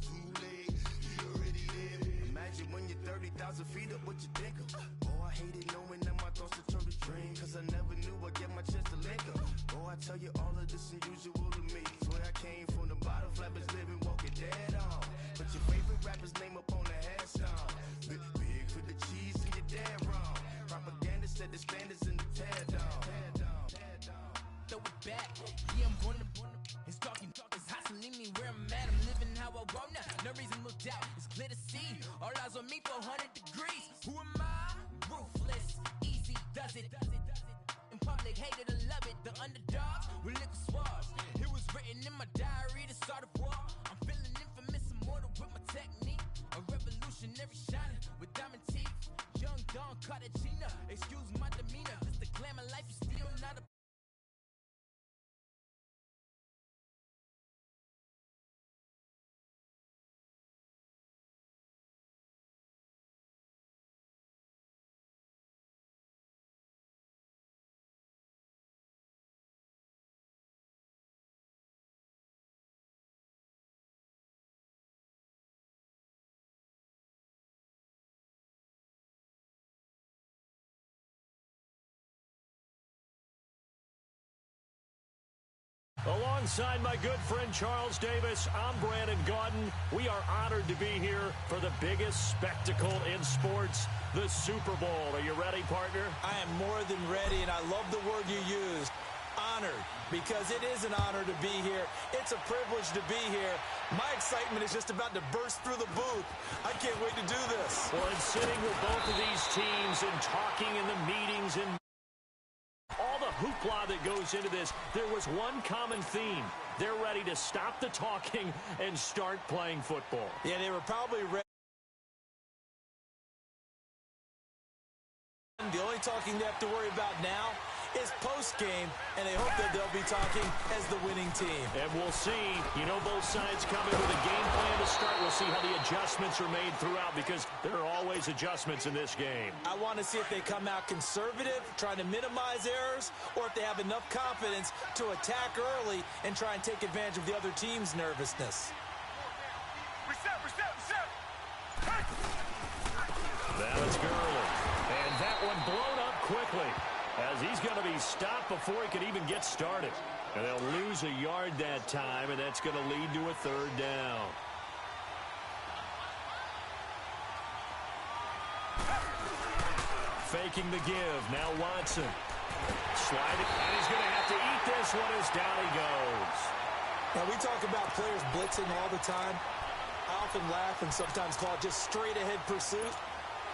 Too late, he already lived. Imagine when you're 30,000 feet up, what you think of? Oh, I hated knowing that my thoughts would turn to dream. Cause I never knew I'd get my chance to link up. Oh, I tell you all of this unusual to me. Swear I came from the bottom, flappers living, walking dead on. But your favorite rapper's name up on the headstone. Big for the cheese and you're dead wrong. Propaganda said the standards in the tear down. Throw it back, yeah, I'm born to it's talking, it's hustling me where I'm at. I'm living how I want now. No reason to look out, it's clear to see. All eyes on me, 400 degrees. Who am I? Ruthless, easy, does it. In public, hate it or love it. The underdogs with liquor swabs. It was written in my diary, the start of war. I'm feeling infamous, immortal with my technique. A revolutionary shining with diamond teeth. Young Don Cartagena, excuse my demeanor. This the glamour life, you still not a Alongside my good friend Charles Davis, I'm Brandon Gaudin. We are honored to be here for the biggest spectacle in sports, the Super Bowl. Are you ready, partner? I am more than ready, and I love the word you used, honored, because it is an honor to be here. It's a privilege to be here. My excitement is just about to burst through the booth. I can't wait to do this. Well, and sitting with both of these teams and talking in the meetings and all the hoopla that goes into this, there was one common theme. They're ready to stop the talking and start playing football. Yeah, they were probably ready. The only talking they have to worry about now is post-game, and they hope that they'll be talking as the winning team. And we'll see. You know, both sides coming with a game plan to start. We'll see how the adjustments are made throughout, because there are always adjustments in this game. I want to see if they come out conservative, trying to minimize errors, or if they have enough confidence to attack early and try and take advantage of the other team's nervousness. Reset. Now it's Gurley. And that one blown up quickly, as he's going to be stopped before he can even get started. And they'll lose a yard that time, and that's going to lead to a third down. Faking the give. Now Watson. Sliding, and he's going to have to eat this one as down he goes. Now, we talk about players blitzing all the time. I often laugh and sometimes call it just straight-ahead pursuit.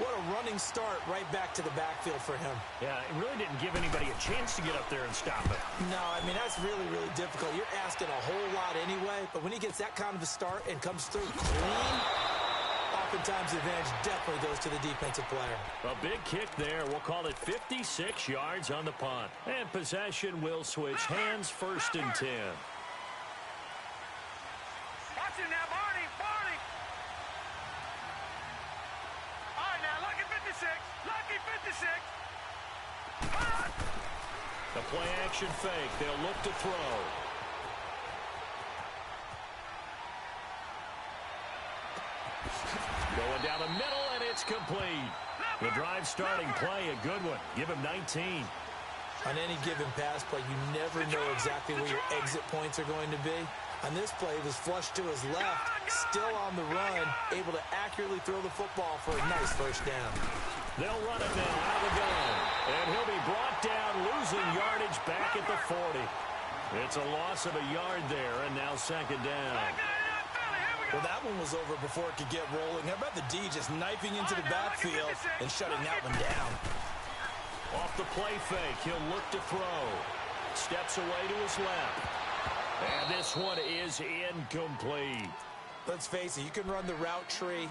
What a running start right back to the backfield for him. Yeah, it really didn't give anybody a chance to get up there and stop it. No, I mean, that's really, really difficult. You're asking a whole lot anyway, but when he gets that kind of a start and comes through clean, oftentimes the advantage definitely goes to the defensive player. A big kick there. We'll call it 56 yards on the punt. And possession will switch hands, 1st and 10. Watch it now, Barney, Barney. All right, now, Lucky 56. Lucky 56. The play action fake. They'll look to throw. Going down the middle, and it's complete. The drive starting play, a good one. Give him 19. On any given pass play, you never know exactly where your exit points are going to be. On this play, he was flushed to his left, still on the run, able to accurately throw the football for a nice 1st down. They'll run it now out of the gun. And he'll be brought down, losing yardage back at the 40. It's a loss of a yard there, and now 2nd down. Well, that one was over before it could get rolling. How about the D just knifing into the backfield and shutting that one down? Off the play fake, he'll look to throw. Steps away to his left. And this one is incomplete. Let's face it, you can run the route tree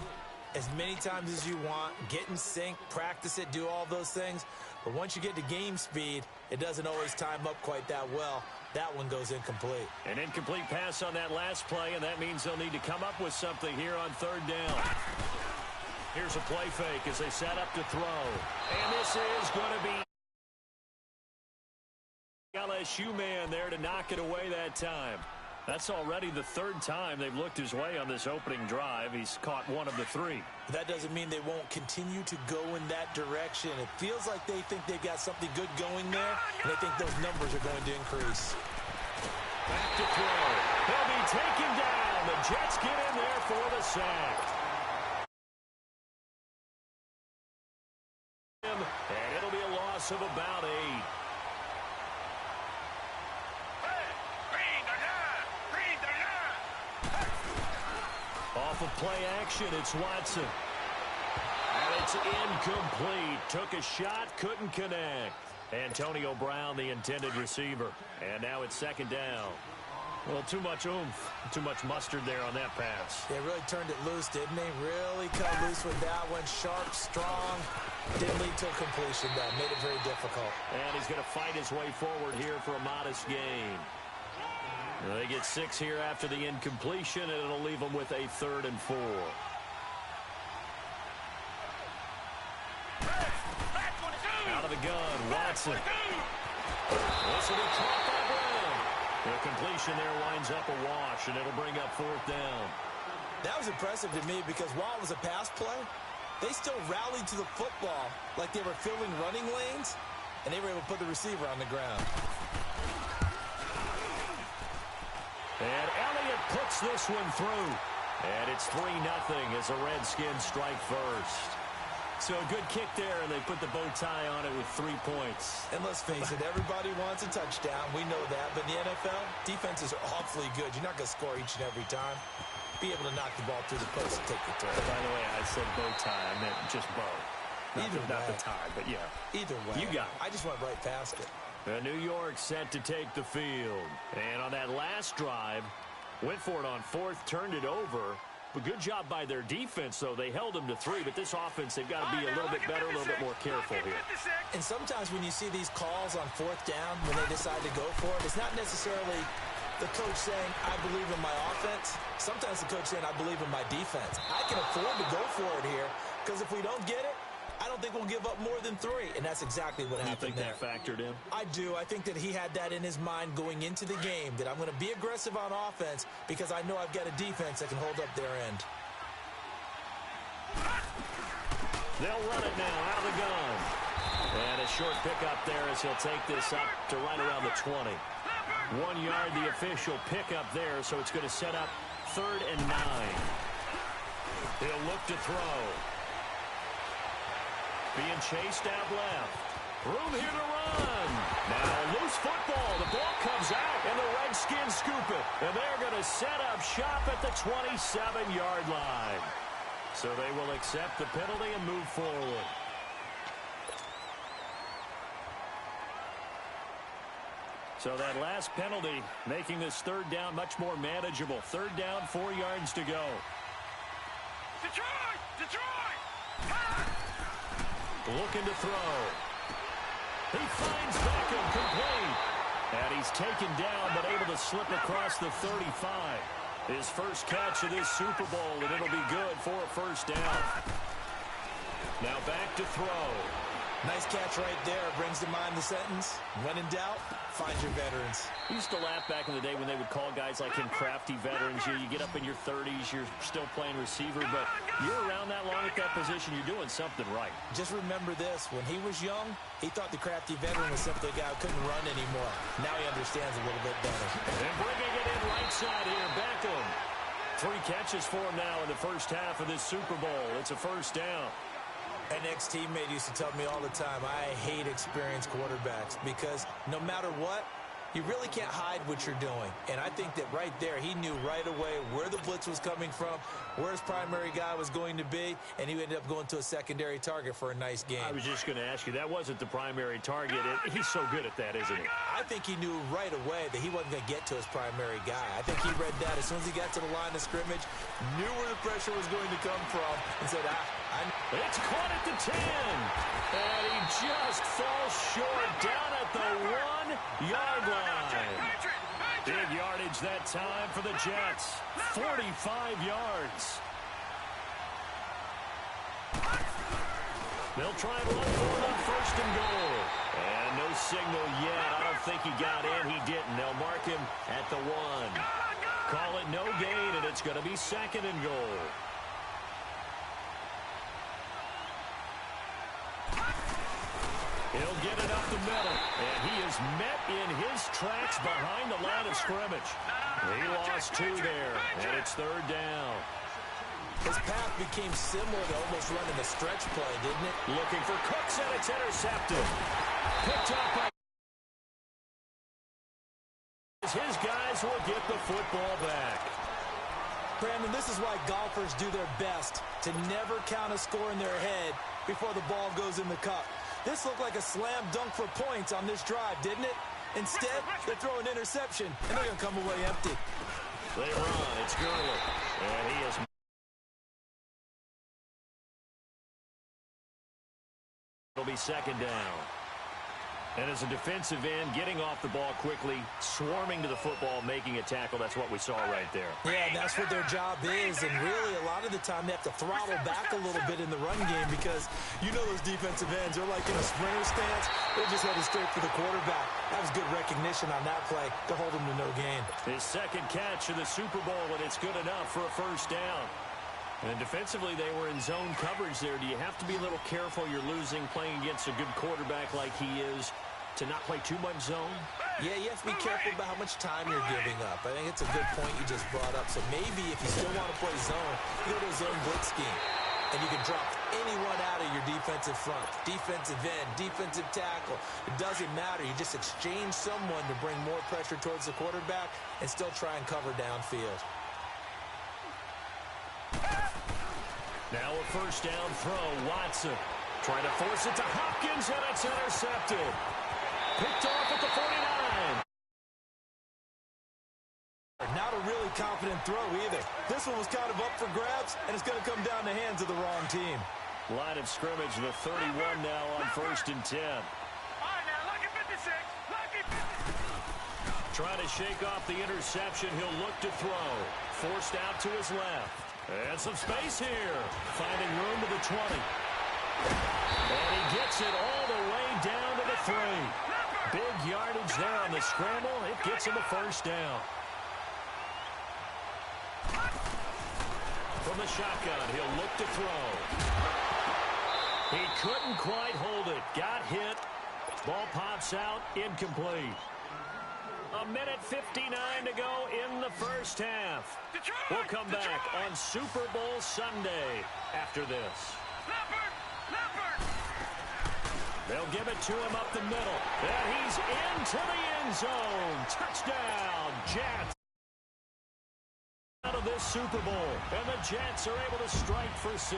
as many times as you want, get in sync, practice it, do all those things. But once you get to game speed, it doesn't always time up quite that well. That one goes incomplete. An incomplete pass on that last play, and that means they'll need to come up with something here on 3rd down. Here's a play fake as they set up to throw. And this is going to be LSU man there to knock it away that time. That's already the 3rd time they've looked his way on this opening drive. He's caught one of the 3. That doesn't mean they won't continue to go in that direction. It feels like they think they've got something good going there, and they think those numbers are going to increase. Back to throw. He'll be taken down. The Jets get in there for the sack. And it'll be a loss of about 8. Off of play action, it's Watson. And it's incomplete. Took a shot, couldn't connect. Antonio Brown, the intended receiver. And now it's 2nd down. Well, too much oomph, too much mustard there on that pass. They really turned it loose, didn't they? Really cut loose with that one. Sharp, strong. Didn't lead to a completion, though. Made it very difficult. And he's going to fight his way forward here for a modest gain. They get 6 here after the incompletion, and it'll leave them with a 3rd and 4. Out of the gun, Watson. This will be caught by Brown. The completion there winds up a wash, and it'll bring up 4th down. That was impressive to me because while it was a pass play, they still rallied to the football like they were filling running lanes, and they were able to put the receiver on the ground. And Elliott puts this one through. And it's 3-0 as the Redskins strike first. So a good kick there, and they put the bow tie on it with 3 points. And let's face it, everybody wants a touchdown. We know that. But in the NFL, defenses are awfully good. You're not going to score each and every time. Be able to knock the ball through the post and take the throw. By the way, I said bow tie. I meant just bow. Not the tie, but yeah. Either way. You got it. I just went right past it. New York set to take the field. And on that last drive, went for it on 4th, turned it over. But good job by their defense, though. They held them to 3, but this offense, they've got to be a little bit better, a little bit more careful here. And sometimes when you see these calls on 4th down, when they decide to go for it, it's not necessarily the coach saying, I believe in my offense. Sometimes the coach saying, I believe in my defense. I can afford to go for it here, because if we don't get it, I don't think we'll give up more than 3, and that's exactly what happened there. You think that factored in? I do. I think that he had that in his mind going into the game, that I'm going to be aggressive on offense because I know I've got a defense that can hold up their end. They'll run it now out of the gun. And a short pickup there as he'll take this up to right around the 20. 1 yard, the official pickup there, so it's going to set up 3rd and 9. He'll look to throw. Being chased out left. Room here to run. Now loose football. The ball comes out, and the Redskins scoop it. And they're going to set up shop at the 27-yard line. So they will accept the penalty and move forward. So that last penalty making this third down much more manageable. Third down, 4 yards to go. Detroit! Detroit! Looking to throw. He finds Beckham complete. And he's taken down but able to slip across the 35. His first catch of this Super Bowl, and it'll be good for a first down. Now back to throw. Nice catch right there. Brings to mind the sentence, when in doubt, find your veterans. I used to laugh back in the day when they would call guys like him crafty veterans. You get up in your 30s, you're still playing receiver, but you're around that long at that position, you're doing something right. Just remember this. When he was young, he thought the crafty veteran was simply a guy who couldn't run anymore. Now he understands a little bit better. And bringing it in right side here, Beckham. 3 catches for him now in the first half of this Super Bowl. It's a first down. An ex-teammate used to tell me all the time, I hate experienced quarterbacks because no matter what, you really can't hide what you're doing. And I think that right there, he knew right away where the blitz was coming from, where his primary guy was going to be, and he ended up going to a secondary target for a nice game. I was just going to ask you, that wasn't the primary target. He's so good at that, isn't he? I think he knew right away that he wasn't going to get to his primary guy. I think he read that as soon as he got to the line of scrimmage, knew where the pressure was going to come from, and said, It's caught at the 10. And he just falls short down at the 1-yard line. Big yardage that time for the Jets. 45 yards. They'll try and run for it on first and goal. And no signal yet. I don't think he got in. He didn't. They'll mark him at the 1. Call it no gain, and it's going to be second and goal. He'll get it up the middle, and he is met in his tracks behind the line of scrimmage. He lost 2 there, and it's third down. His path became similar to almost running a stretch play, didn't it? Looking for Cooks, and it's intercepted. Picked up by his guys will get the football back. Brandon, this is why golfers do their best to never count a score in their head before the ball goes in the cup. This looked like a slam dunk for points on this drive, didn't it? Instead, they throw an interception, and they're going to come away empty. They run. It's Gurley. And he is... It'll be second down. And as a defensive end, getting off the ball quickly, swarming to the football, making a tackle, that's what we saw right there. Yeah, that's what their job is, and really a lot of the time they have to throttle back a little bit in the run game because you know those defensive ends are like in a sprinter stance. They're just headed straight for the quarterback. That was good recognition on that play to hold him to no gain. His second catch of the Super Bowl, and it's good enough for a first down. And defensively, they were in zone coverage there. Do you have to be a little careful? You're losing, playing against a good quarterback like he is, to not play too much zone? Yeah, you have to be careful about how much time you're giving up. I think it's a good point you just brought up. So maybe if you still want to play zone, you go to a zone blitz scheme. And you can drop anyone out of your defensive front, defensive end, defensive tackle. It doesn't matter. You just exchange someone to bring more pressure towards the quarterback and still try and cover downfield. Now a first down throw. Watson trying to force it to Hopkins, and it's intercepted. Picked off at the 49. Not a really confident throw either. This one was kind of up for grabs, and it's going to come down the hands of the wrong team. Line of scrimmage, the 31 now on first and 10. All right, now, lucky 56. Lucky 56. Trying to shake off the interception. He'll look to throw. Forced out to his left. And some space here. Finding room to the 20. And he gets it all the way down to the 3. Big yardage there on the scramble. It gets him a first down. From the shotgun, he'll look to throw. He couldn't quite hold it. Got hit. Ball pops out. Incomplete. A minute 59 to go in the first half. We'll come back on Super Bowl Sunday after this. They'll give it to him up the middle. And he's into the end zone. Touchdown, Jets. Out of of this Super Bowl. And the Jets are able to strike for 6.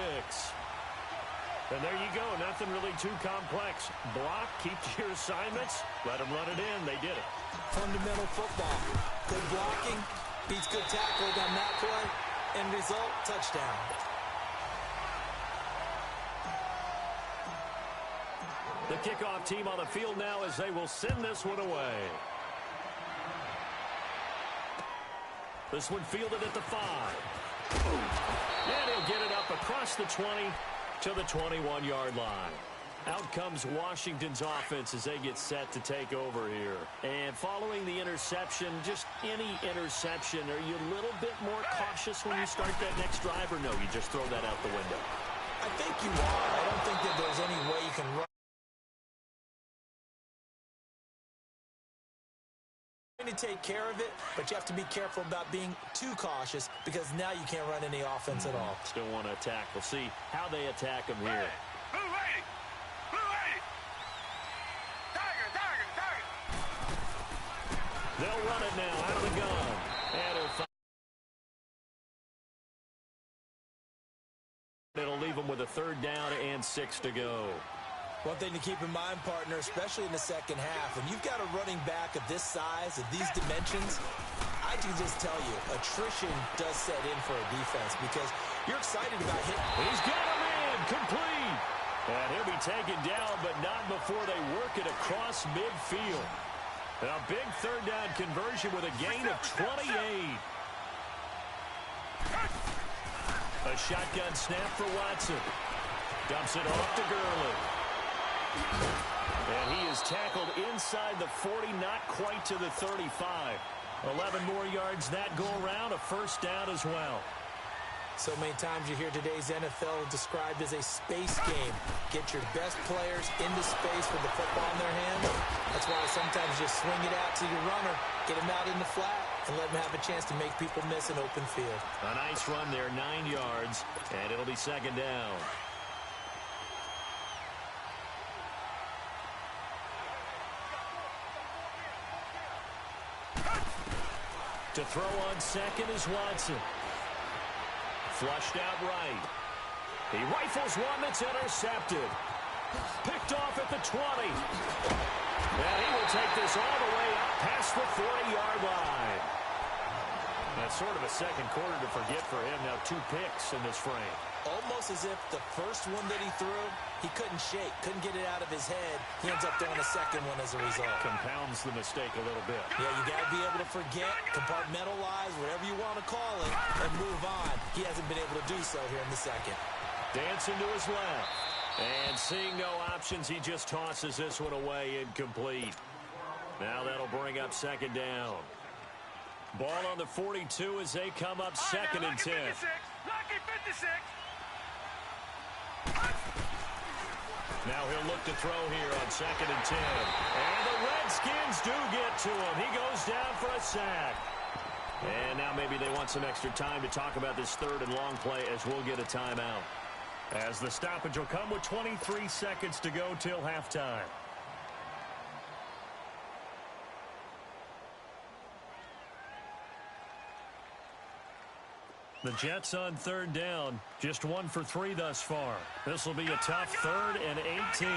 And there you go. Nothing really too complex. Block, keep to your assignments, let them run it in. They did it. Fundamental football. Good blocking, beats good tackling on that play. End result, touchdown. The kickoff team on the field now as they will send this one away. This one fielded at the 5. And he'll get it up across the 20 to the 21-yard line. Out comes Washington's offense as they get set to take over here. And following the interception, just any interception, are you a little bit more cautious when you start that next drive, or no, you just throw that out the window? I think you are. I don't think that there's any way you can run. To take care of it, but you have to be careful about being too cautious because now you can't run any offense at all. Still want to attack. We'll see how they attack them here. Blue lady! Blue lady! Tiger, tiger, tiger! They'll run it now out of the gun. And it'll leave them with a 3rd down and 6 to go. One thing to keep in mind, partner, especially in the second half, when you've got a running back of this size, of these dimensions, I can just tell you, attrition does set in for a defense because you're excited about hitting. He's got him in, complete. And he'll be taken down, but not before they work it across midfield. And a big 3rd down conversion with a gain of 28. A shotgun snap for Watson. Dumps it off to Gurley. And he is tackled inside the 40, not quite to the 35. 11 more yards that go around, a 1st down as well. So many times you hear today's NFL described as a space game. Get your best players into space with the football in their hand. That's why sometimes you swing it out to your runner, get him out in the flat, and let him have a chance to make people miss an open field. A nice run there, 9 yards, and it'll be 2nd down. To throw on 2nd is Watson. Flushed out right. He rifles one that's intercepted. Picked off at the 20. And he will take this all the way up past the 40-yard line. That's sort of a second quarter to forget for him. Now 2 picks in this frame. Almost as if the first one that he threw, he couldn't shake, couldn't get it out of his head. He ends up throwing a second one as a result. Compounds the mistake a little bit. Yeah, you got to be able to forget, compartmentalize, whatever you want to call it, and move on. He hasn't been able to do so here in the second. Dancing to his left. And seeing no options, he just tosses this one away, incomplete. Now that'll bring up 2nd down. Ball on the 42 as they come up 2nd and 10. Lucky 56. Now he'll look to throw here on 2nd and 10. And the Redskins do get to him. He goes down for a sack. And now maybe they want some extra time to talk about this 3rd and long play as we'll get a timeout. As the stoppage will come with 23 seconds to go till halftime. The Jets on 3rd down, just 1 for 3 thus far. This will be a tough 3rd and 18.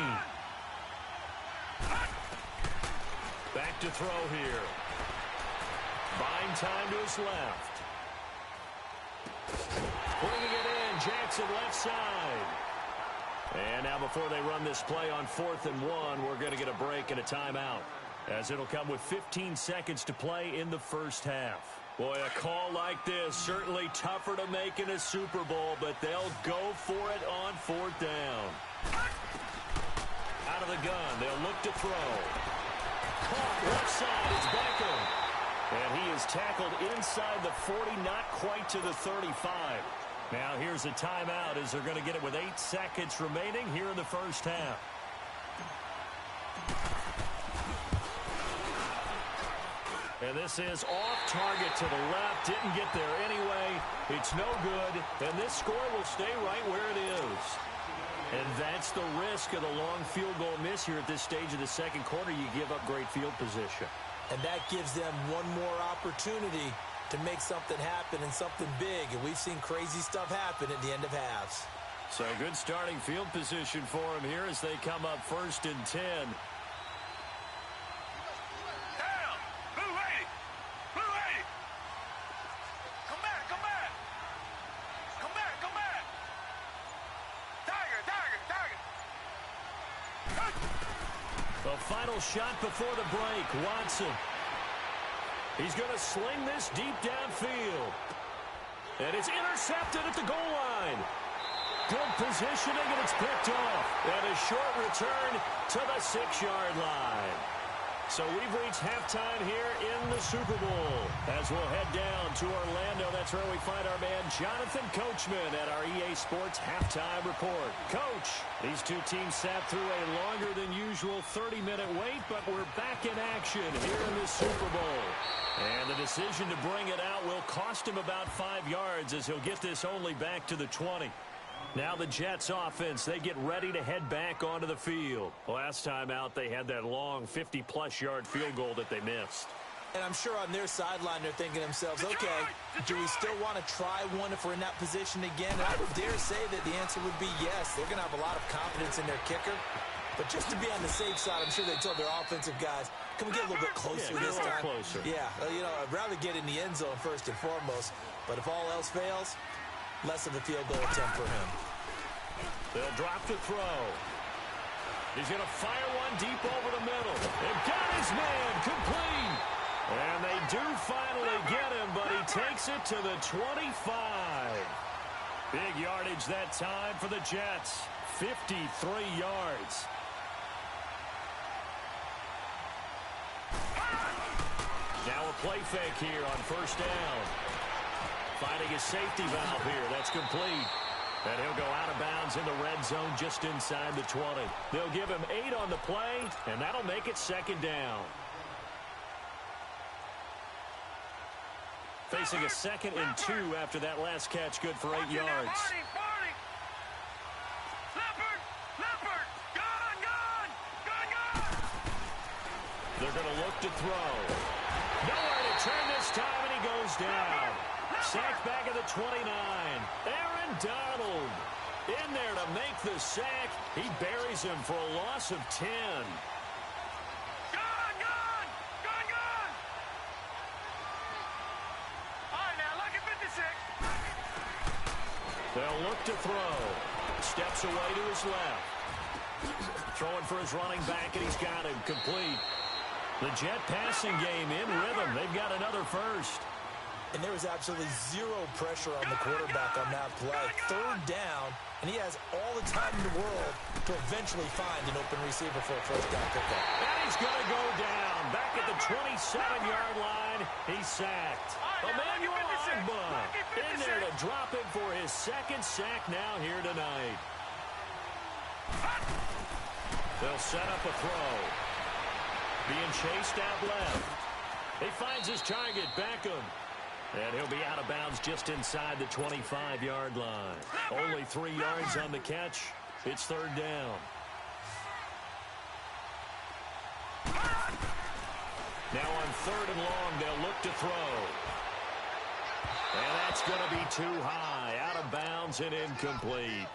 Back to throw here. Buying time to his left. Bringing it in, Jackson left side. And now before they run this play on 4th and 1, we're going to get a break and a timeout, as it'll come with 15 seconds to play in the 1st half. Boy, a call like this, certainly tougher to make in a Super Bowl, but they'll go for it on 4th down. Out of the gun, they'll look to throw. Caught left side, it's Beckham. And he is tackled inside the 40, not quite to the 35. Now here's a timeout as they're going to get it with 8 seconds remaining here in the 1st half. And this is off target to the left. Didn't get there anyway. It's no good. And this score will stay right where it is. And that's the risk of the long field goal miss here at this stage of the second quarter. You give up great field position. And that gives them one more opportunity to make something happen and something big, and we've seen crazy stuff happen at the end of halves. So good starting field position for him here as they come up 1st and 10. The final shot before the break, Watson. He's going to sling this deep downfield. And it's intercepted at the goal line. Good positioning, and it's picked off. And a short return to the 6-yard line. So we've reached halftime here in the Super Bowl. As we'll head down to Orlando, that's where we find our man Jonathan Coachman at our EA Sports Halftime Report. Coach, these two teams sat through a longer than usual 30-minute wait, but we're back in action here in the Super Bowl. And the decision to bring it out will cost him about 5 yards as he'll get this only back to the 20. Now the Jets offense, they get ready to head back onto the field. Last time out, they had that long 50-plus yard field goal that they missed. And I'm sure on their sideline, they're thinking to themselves, okay, do we still want to try one if we're in that position again? And I would dare say that the answer would be yes. They're going to have a lot of confidence in their kicker. But just to be on the safe side, I'm sure they told their offensive guys, can we get a little bit closer this time? Closer. Yeah, I'd rather get in the end zone first and foremost. But if all else fails, less of a field goal attempt for him. They'll drop to throw. He's going to fire one deep over the middle. They've got his man complete. And they do finally get him, but he takes it to the 25. Big yardage that time for the Jets. 53 yards. Now a play fake here on 1st down. Finding his safety valve here. That's complete. And he'll go out of bounds in the red zone just inside the 20. They'll give him 8 on the play, and that'll make it 2nd down. Facing a 2nd and 2 after that last catch, good for 8 yards. They're going to look to throw. Nowhere to turn this time, and he goes down. Sacked back at the 29. Aaron Donald in there to make the sack. He buries him for a loss of 10. They'll look to throw. Steps away to his left. Throwing for his running back, and he's got him complete. The Jet passing game in rhythm. They've got another first. And there was absolutely zero pressure on the quarterback on that play. 3rd down, and he has all the time in the world to eventually find an open receiver for a 1st down pickup. And he's going to go down. Back at the 27-yard line, he's sacked. Emmanuel Ogbah in there to drop him for his 2nd sack now here tonight. They'll set up a throw. Being chased out left. He finds his target, Beckham. And he'll be out of bounds just inside the 25-yard line. Only 3 yards on the catch. It's 3rd down. Now on 3rd and long, they'll look to throw. And that's going to be too high. Out of bounds and incomplete.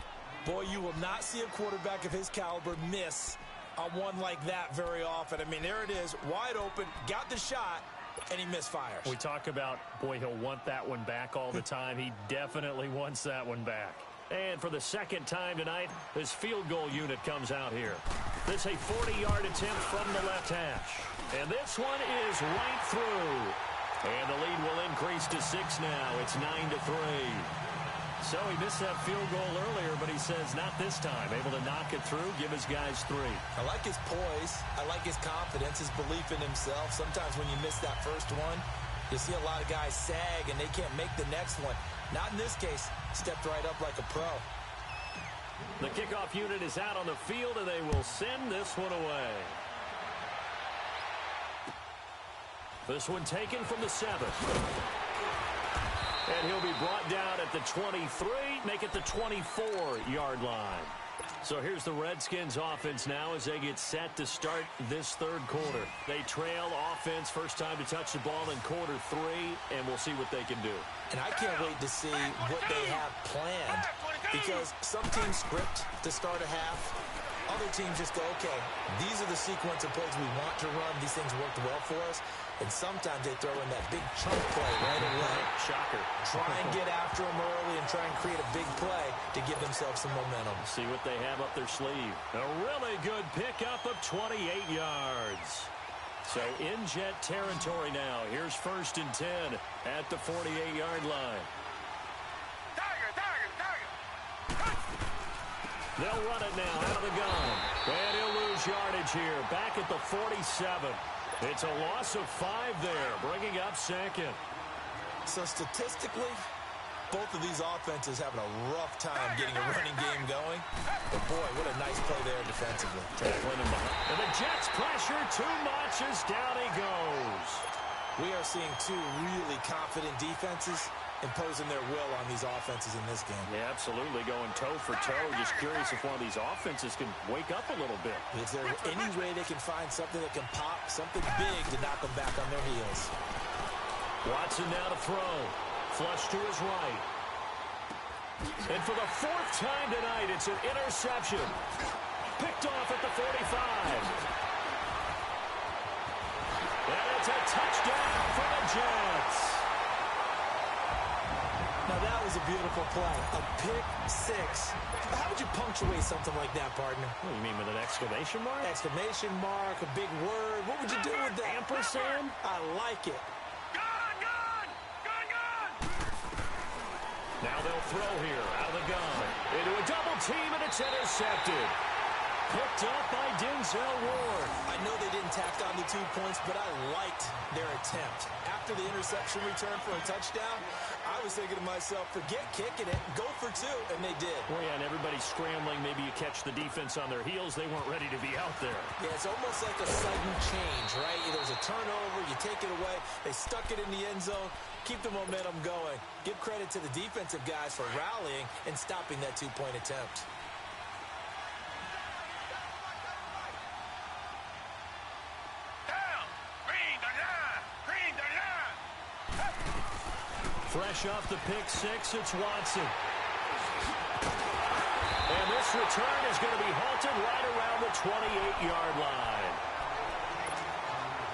Boy, you will not see a quarterback of his caliber miss on one like that very often. I mean, there it is, wide open, got the shot, and he misfires. We talk about, boy, he'll want that one back all the time. He definitely wants that one back. And for the 2nd time tonight, this field goal unit comes out here. This a 40-yard attempt from the left hash. And this one is right through. And the lead will increase to 6 now. It's 9-3. So he missed that field goal earlier, but he says not this time. Able to knock it through, give his guys 3. I like his poise. I like his confidence, his belief in himself. Sometimes when you miss that first one, you see a lot of guys sag and they can't make the next one. Not in this case. Stepped right up like a pro. The kickoff unit is out on the field, and they will send this one away. This one taken from the 7th. And he'll be brought down at the 23, make it the 24-yard line. So here's the Redskins offense now as they get set to start this third quarter. They trail offense, first time to touch the ball in quarter 3, and we'll see what they can do. And I can't wait to see what they have planned, because some teams script to start a half. Other teams just go, okay, these are the sequence of plays we want to run. These things worked well for us. And sometimes they throw in that big chunk play right away. Shocker. Try and get after them early and try and create a big play to give themselves some momentum. See what they have up their sleeve. A really good pickup of 28 yards. So in Jet territory now. Here's 1st and 10 at the 48-yard line. They'll run it now out of the gun. And he'll lose yardage here. Back at the 47. It's a loss of 5 there, bringing up 2nd. So statistically, both of these offenses having a rough time getting a running game going. But boy, what a nice play there defensively. Tackling him behind. And the Jets pressure too much as down he goes. We are seeing 2 really confident defenses imposing their will on these offenses in this game. Yeah, absolutely, going toe for toe. Just curious if one of these offenses can wake up a little bit. Is there any way they can find something that can pop, something big to knock them back on their heels? Watson now to throw. Flush to his right. And for the 4th time tonight, it's an interception. Picked off at the 45. And it's a touchdown for the Jets. Now that was a beautiful play. A pick 6. How would you punctuate something like that, partner? What do you mean, with an exclamation mark? Exclamation mark, a big word. What would you do with that? Ampersand? I like it. Now they'll throw here out of the gun. Into a double team, and it's intercepted. Picked up by Denzel Ward. I know they didn't tack on the 2 points, but I liked their attempt. After the interception return for a touchdown, I was thinking to myself, forget kicking it, go for 2, and they did. Well, yeah, and everybody's scrambling. Maybe you catch the defense on their heels. They weren't ready to be out there. Yeah, it's almost like a sudden change, right? There's a turnover, you take it away, they stuck it in the end zone, keep the momentum going. Give credit to the defensive guys for rallying and stopping that 2-point attempt. Fresh off the pick 6, it's Watson. And this return is going to be halted right around the 28-yard line.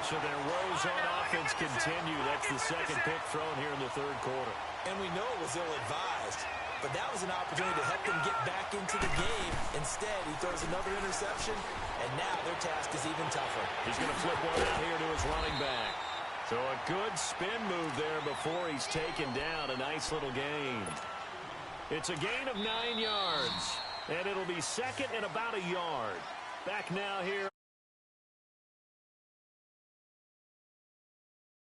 So their woes on offense continue. That's the 2nd pick thrown here in the 3rd quarter. And we know it was ill-advised, but that was an opportunity to help them get back into the game. Instead, he throws another interception, and now their task is even tougher. He's going to flip one out here to his running back. So a good spin move there before he's taken down. A nice little gain. It's a gain of 9 yards. And it'll be 2nd and about a yard. Back now here.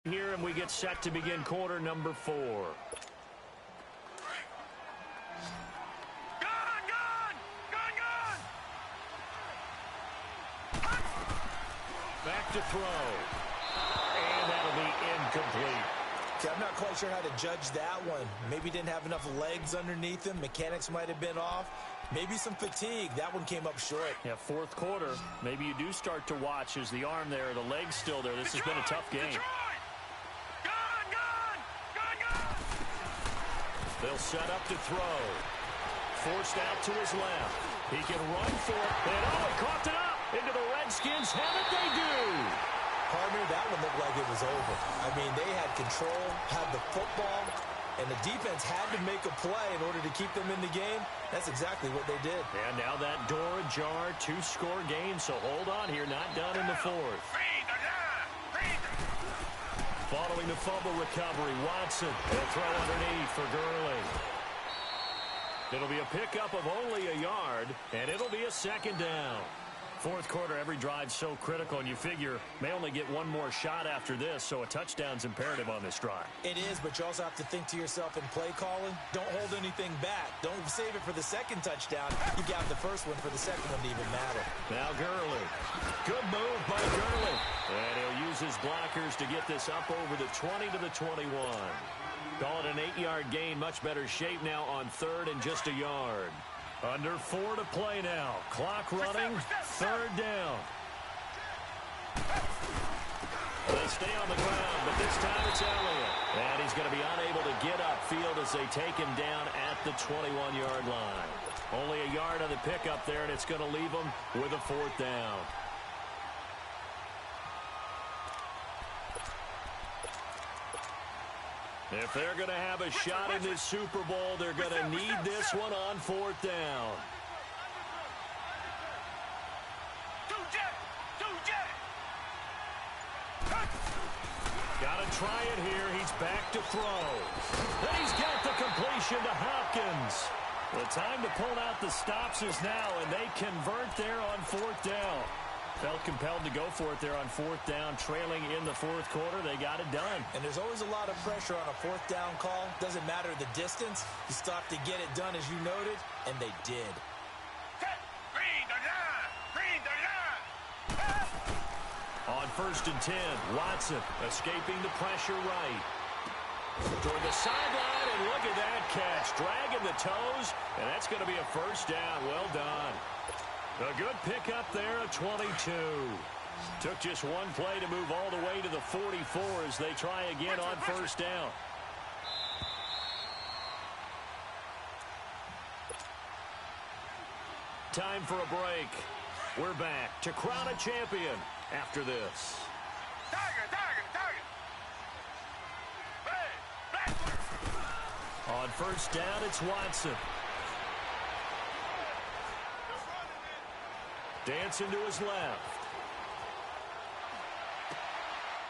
And we get set to begin quarter number 4. Back to throw. And that'll be incomplete. Okay, I'm not quite sure how to judge that one. Maybe didn't have enough legs underneath him. Mechanics might have been off. Maybe some fatigue. That one came up short. Yeah, 4th quarter. Maybe you do start to watch as the arm there, the leg's still there. This has been a tough game. They'll set up to throw. Forced out to his left. He can run for it. And he coughed it up. Into the Redskins. Have it, they do. Partner, that one looked like it was over. I mean, they had control, had the football, and the defense had to make a play in order to keep them in the game. That's exactly what they did. And now that door ajar, 2-score game, so hold on here, not done in the 4th. Following the fumble recovery, Watson will throw underneath for Gurley. It'll be a pickup of only a yard, and it'll be a 2nd down. 4th quarter, every drive so critical, and you figure may only get one more shot after this, so a touchdown's imperative on this drive. It is, but you also have to think to yourself in play calling, don't hold anything back. Don't save it for the 2nd touchdown. You got the 1st one for the 2nd one to even matter. Now Gurley. Good move by Gurley. And he'll use his blockers to get this up over the 20 to the 21. Call it an 8-yard gain. Much better shape now on 3rd and just a yard. Under 4 to play now. Clock running. Third down. They stay on the ground, but this time it's Elliott. And he's going to be unable to get upfield as they take him down at the 21-yard line. Only a yard on the pickup there, and it's going to leave him with a 4th down. If they're going to have a shot in this Super Bowl, they're going to need this one on 4th down. Got to try it here. He's back to throw. Then he's got the completion to Hopkins. The time to pull out the stops is now, and they convert there on 4th down. Felt compelled to go for it there on 4th down, trailing in the 4th quarter. They got it done. And there's always a lot of pressure on a 4th down call. Doesn't matter the distance. You stop to get it done, as you noted, and they did. On 1st and 10, Watson escaping the pressure right. Toward the sideline, and look at that catch. Dragging the toes, and that's going to be a 1st down. Well done. A good pickup there at 22. Took just one play to move all the way to the 44 as they try again on 1st down. Time for a break. We're back to crown a champion after this. On 1st down, it's Watson. Dancing to his left.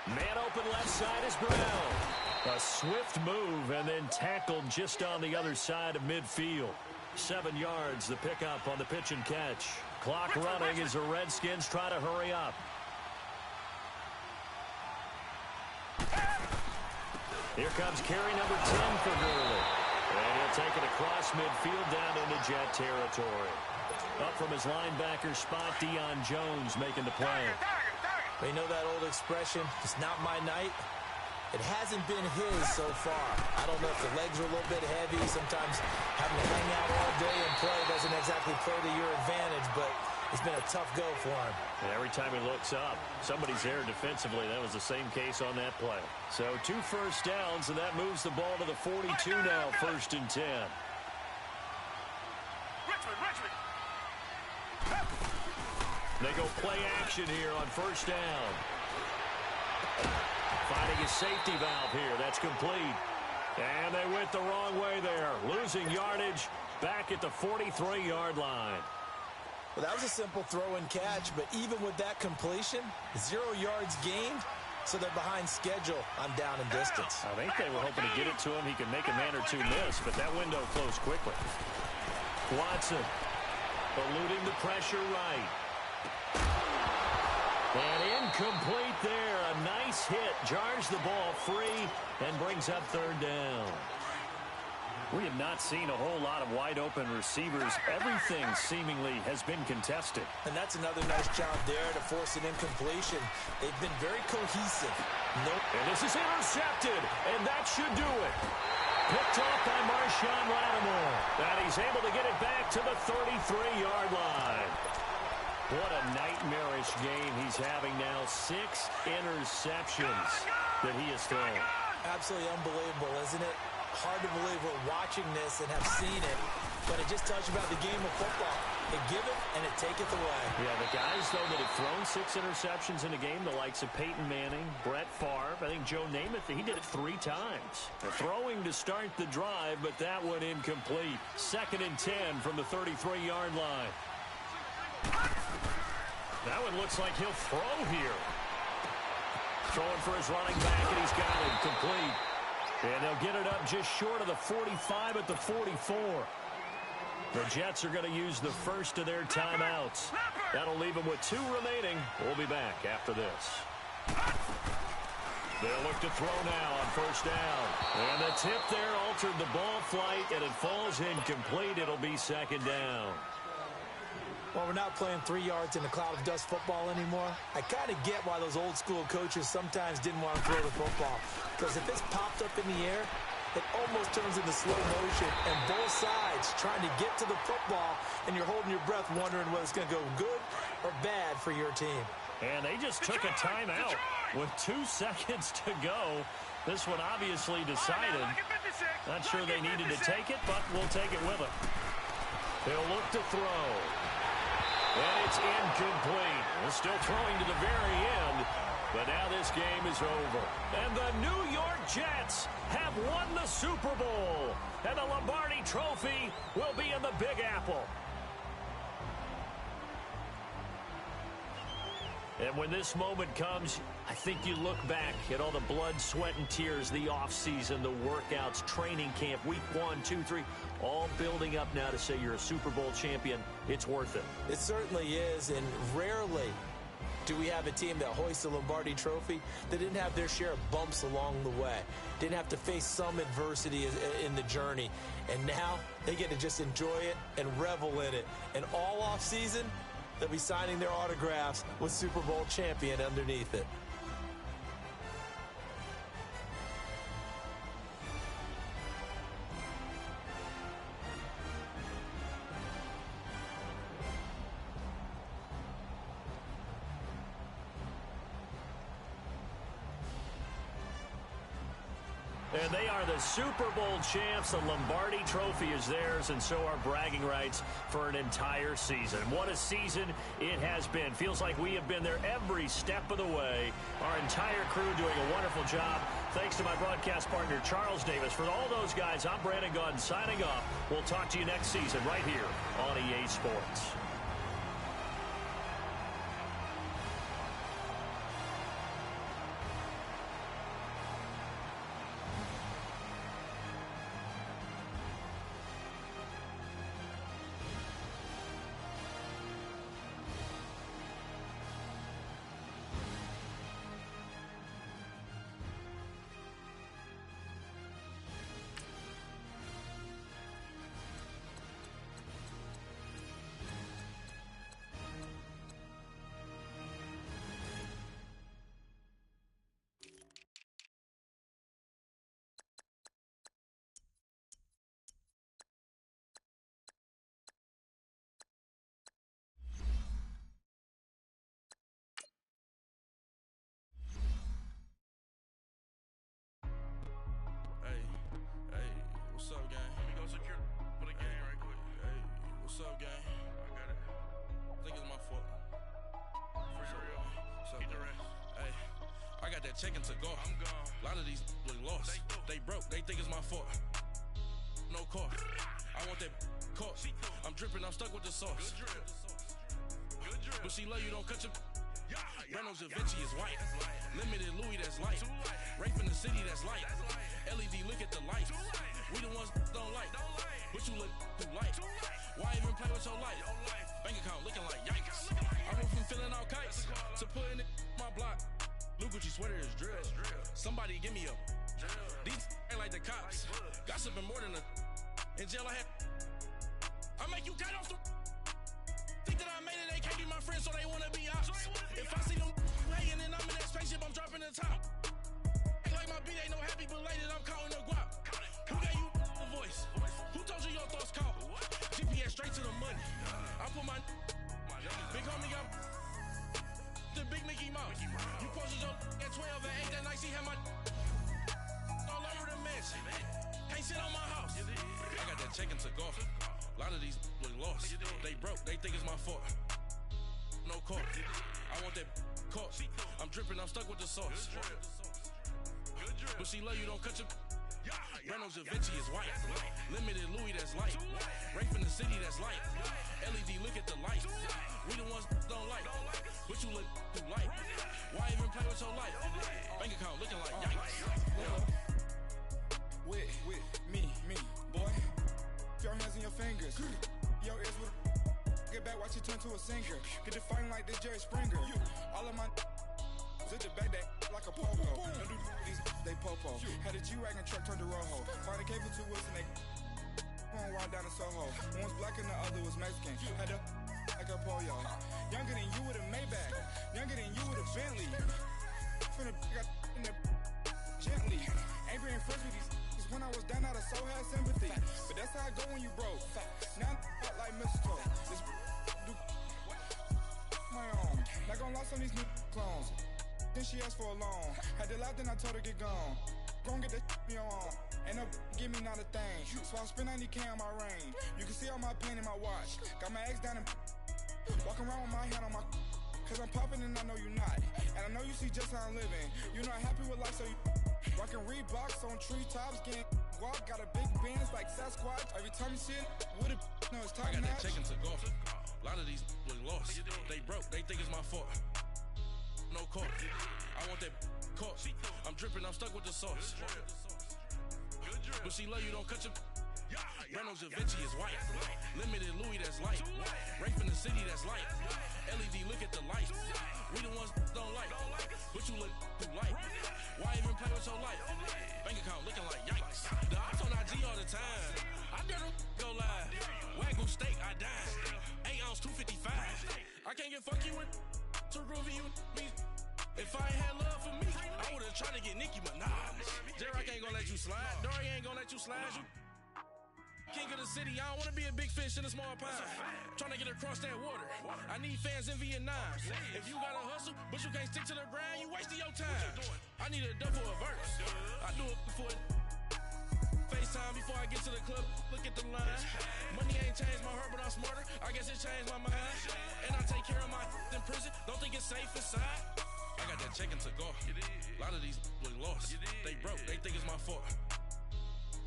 Man open left side is Brown. A swift move and then tackled just on the other side of midfield. 7 yards, the pickup on the pitch and catch. Clock running as the Redskins try to hurry up. Here comes carry number 10 for Gurley. And he'll take it across midfield down into Jet territory. Up from his linebacker spot, Deion Jones making the play. You know that old expression, it's not my night? It hasn't been his so far. I don't know if the legs are a little bit heavy. Sometimes having to hang out all day and play doesn't exactly play to your advantage, but it's been a tough go for him. And every time he looks up, somebody's there defensively. That was the same case on that play. So 2 1st downs, and that moves the ball to the 42 now, 1st and 10. They go play action here on 1st down. Finding his safety valve here. That's complete. And they went the wrong way there. Losing yardage back at the 43-yard line. Well, that was a simple throw and catch, but even with that completion, 0 yards gained, so they're behind schedule on down and distance. I think they were hoping to get it to him. He could make a man or two miss, but that window closed quickly. Watson eluding the pressure right. And incomplete there. A nice hit. Jars the ball free and brings up 3rd down. We have not seen a whole lot of wide-open receivers. Everything seemingly has been contested. And that's another nice job there to force an incompletion. They've been very cohesive. And this is intercepted, and that should do it. Picked off by Marshawn Lattimore. And he's able to get it back to the 33-yard line. What a nightmarish game he's having now. 6 interceptions that he has thrown. Absolutely unbelievable, isn't it? Hard to believe we're watching this and have seen it, but it just tells you about the game of football. It giveth and it taketh away. Yeah, the guys, though, that have thrown 6 interceptions in a game, the likes of Peyton Manning, Brett Favre, I think Joe Namath, he did it 3 times. Throwing to start the drive, but that one incomplete. 2nd and 10 from the 33-yard line. That one looks like he'll throw here. Throwing for his running back, and he's got it complete. And they'll get it up just short of the 45 at the 44. The Jets are going to use the first of their timeouts. That'll leave them with 2 remaining. We'll be back after this. They'll look to throw now on 1st down. And the tip there altered the ball flight, and it falls incomplete. It'll be 2nd down. Well, we're not playing 3 yards in a cloud of dust football anymore. I kind of get why those old school coaches sometimes didn't want to throw the football. Because if it's popped up in the air, it almost turns into slow motion, and both sides trying to get to the football, and you're holding your breath wondering whether it's going to go good or bad for your team. And they just took a timeout with 2 seconds to go. This one obviously decided. Not sure they needed to take it, but we'll take it with them. They'll look to throw. And it's incomplete. They're still throwing to the very end. But now this game is over. And the New York Jets have won the Super Bowl. And the Lombardi Trophy will be in the Big Apple. And when this moment comes, I think you look back at all the blood, sweat, and tears, the offseason, the workouts, training camp, week 1, 2, 3, all building up now to say you're a Super Bowl champion. It's worth it. It certainly is, and rarely do we have a team that hoists a Lombardi Trophy that didn't have their share of bumps along the way, didn't have to face some adversity in the journey, and now they get to just enjoy it and revel in it. And all offseason, they'll be signing their autographs with Super Bowl champion underneath it. And they are the Super Bowl champs. The Lombardi Trophy is theirs, and so are bragging rights for an entire season. What a season it has been. Feels like we have been there every step of the way. Our entire crew doing a wonderful job. Thanks to my broadcast partner, Charles Davis. For all those guys, I'm Brandon Gaudin signing off. We'll talk to you next season right here on EA Sports. What's up, gang? Let me go secure for the game right quick. Hey, what's up, gang? I got it. I think it's my fault. For real. What's up, Keep the rest. Hey, I got that check to go. I'm gone. A lot of these look lost. They broke. They think it's my fault. No car. I want that car. I'm dripping. I'm stuck with the sauce. Good drip. Good drip. But she love you. Don't cut your. Reynolds Da Vinci is white. Limited Louis, that's light. Rape in the city, that's light. LED, look at the light. We the ones don't like. But you look too light. Why even play with your life? Bank account looking like yikes. I went from filling out kites to putting it in my block. Blue Gucci sweater is drill. Somebody give me a. These ain't like the cops. Gossiping more than a. In jail I had. I make you cut off the. Think that I made it, they can't be my friends, so they wanna be ops. If I see them hanging and I'm in that spaceship, I'm dropping the top. Ain't like my beat ain't no happy belated, I'm counting the guap. Who gave you the voice? Who told you your thoughts count? GPS straight to the money. I put my big homie got the big Mickey Mouse. You posted your at 12 and 8 that night, she had my all over the mansion. Can't sit on my house. I got that check to golf. A lot of these look lost. They broke, they think it's my fault. No car. I want that car. I'm dripping, I'm stuck with the sauce. But she love you, don't cut your. Reynolds Da Vinci is white. Limited Louis, that's light. Rape in the city, that's light. LED, look at the light. We the ones don't like. But you look too light. Why even play with your life? Bank account looking like yikes. With me, boy. Your hands and your fingers. Your ears with get back, watch you turn to a singer. Get the fighting like this Jerry Springer. All of my sit the back that like a popo. Don't do these, they popo. Had a G-Wagon truck turned to Rojo. Find a cable to us and they going wild down in Soho. One was black and the other was Mexican. Had a like a pollo. Younger than you with a Maybach. Younger than you with a Bentley. From the got in the gently. Ain't being friends with these When I was down, I so had sympathy. But that's how it go when you broke. Now I'm like mistletoe. This do my own. Not gonna lie, some of these new clones. Then she asked for a loan. Had to lie, then I told her get gone. Gon' get that me on. Ain't no give me not a thing. So I spend 90K on my range. You can see all my pain in my watch. Got my ex down and walking around with my hand on my. Cause I'm popping and I know you not. And I know you see just how I'm living. You're not happy with life, so you rockin' Reeboks on treetops, getting guap. Got a big Benz like Sasquatch. Every time you see it, with it, no, it's top I got notch. that check into golf. A lot of these was lost. They broke, they think it's my fault. No call. I want that caught. I'm dripping, I'm stuck with the sauce. But she love you, don't cut your. Reynolds Da Vinci is white. Limited Louis, that's light. Rape in the city, that's light. LED, look at the light. We the ones don't like. But you look too light. Why even play with your life? Bank account looking like yikes. The ops on IG all the time. I dare them go live. Wagyu steak, I died. 8 ounce, 255. I can't get fuck you with. Too groovy you me. If I ain't had love for me, I would've tried to get Nicki Minaj. J-Rock ain't gonna let you slide. Dory ain't gonna let you slide. You king of the city, I don't wanna be a big fish in a small pond. Trying to get across that water. I need fans in Vietnam. If you gotta hustle, but you can't stick to the grind, you wasting your time. I need a dub for a verse. I do it for it. FaceTime before I get to the club, look at the line. Money ain't changed my heart, but I'm smarter. I guess it changed my mind. And I take care of my in prison. Don't think it's safe inside. I got that check into golf. A lot of these was lost. They broke, they think it's my fault.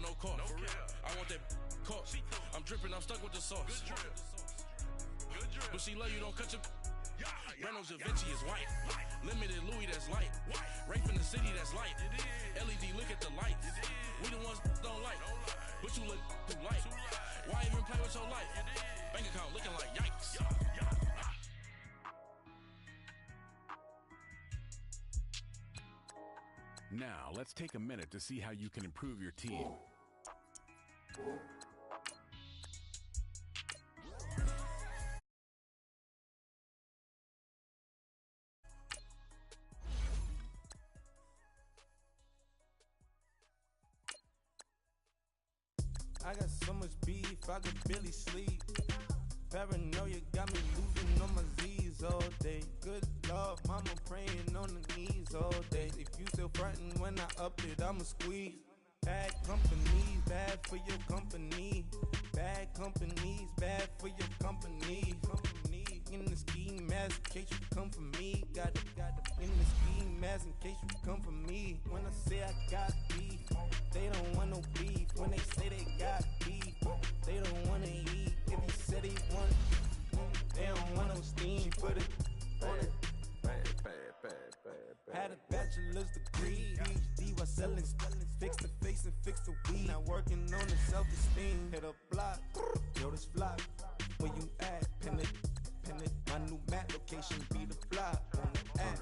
No call. I want that caught. I'm dripping, I'm stuck with the sauce. But she love you, don't cut your. Reynolds Da Vinci is white. Limited Louis, that's light. Rape in the city, that's light. LED, look at the lights. We the ones don't like. But you look too light. Why even play with your life? Bank account looking like yikes. Now, let's take a minute to see how you can improve your team. I got so much beef, I could barely sleep. Paranoia got me losing on my Z's all day. Good Lord, mama praying on the knees all day. If you still frontin' when I up it, I'ma squeeze. Bad companies, bad for your company. Bad companies, bad for your company. In the ski mask, in case you come for me. Got it, in the ski mask, in case you come for me. When I say I got beef, they don't want no beef. When they say they got beef, they don't wanna eat. If you said they want, they don't want no steam. She put it on it. Had a bachelor's degree, PhD while selling. Fix the face and fix the weed. Now working on the self-esteem. Hit a block, yo this flock. Where you at? Pin it. My new mat location be the flop on the app.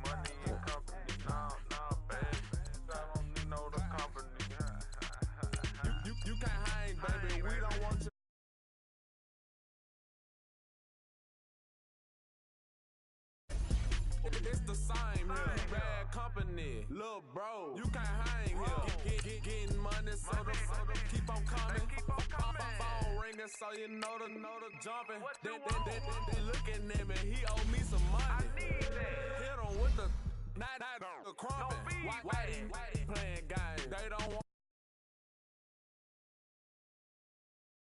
Money in company, nah, baby. I don't need no the company. You can't hang, baby. We don't want you. It's the same here. Bad company, lil' bro. You can't hang here. Getting money, so the keep on coming. Phone ringing, so you know the jumping. They looking at me, he owe me some money. Hit him with the night the crumping. Why they playing games? They don't want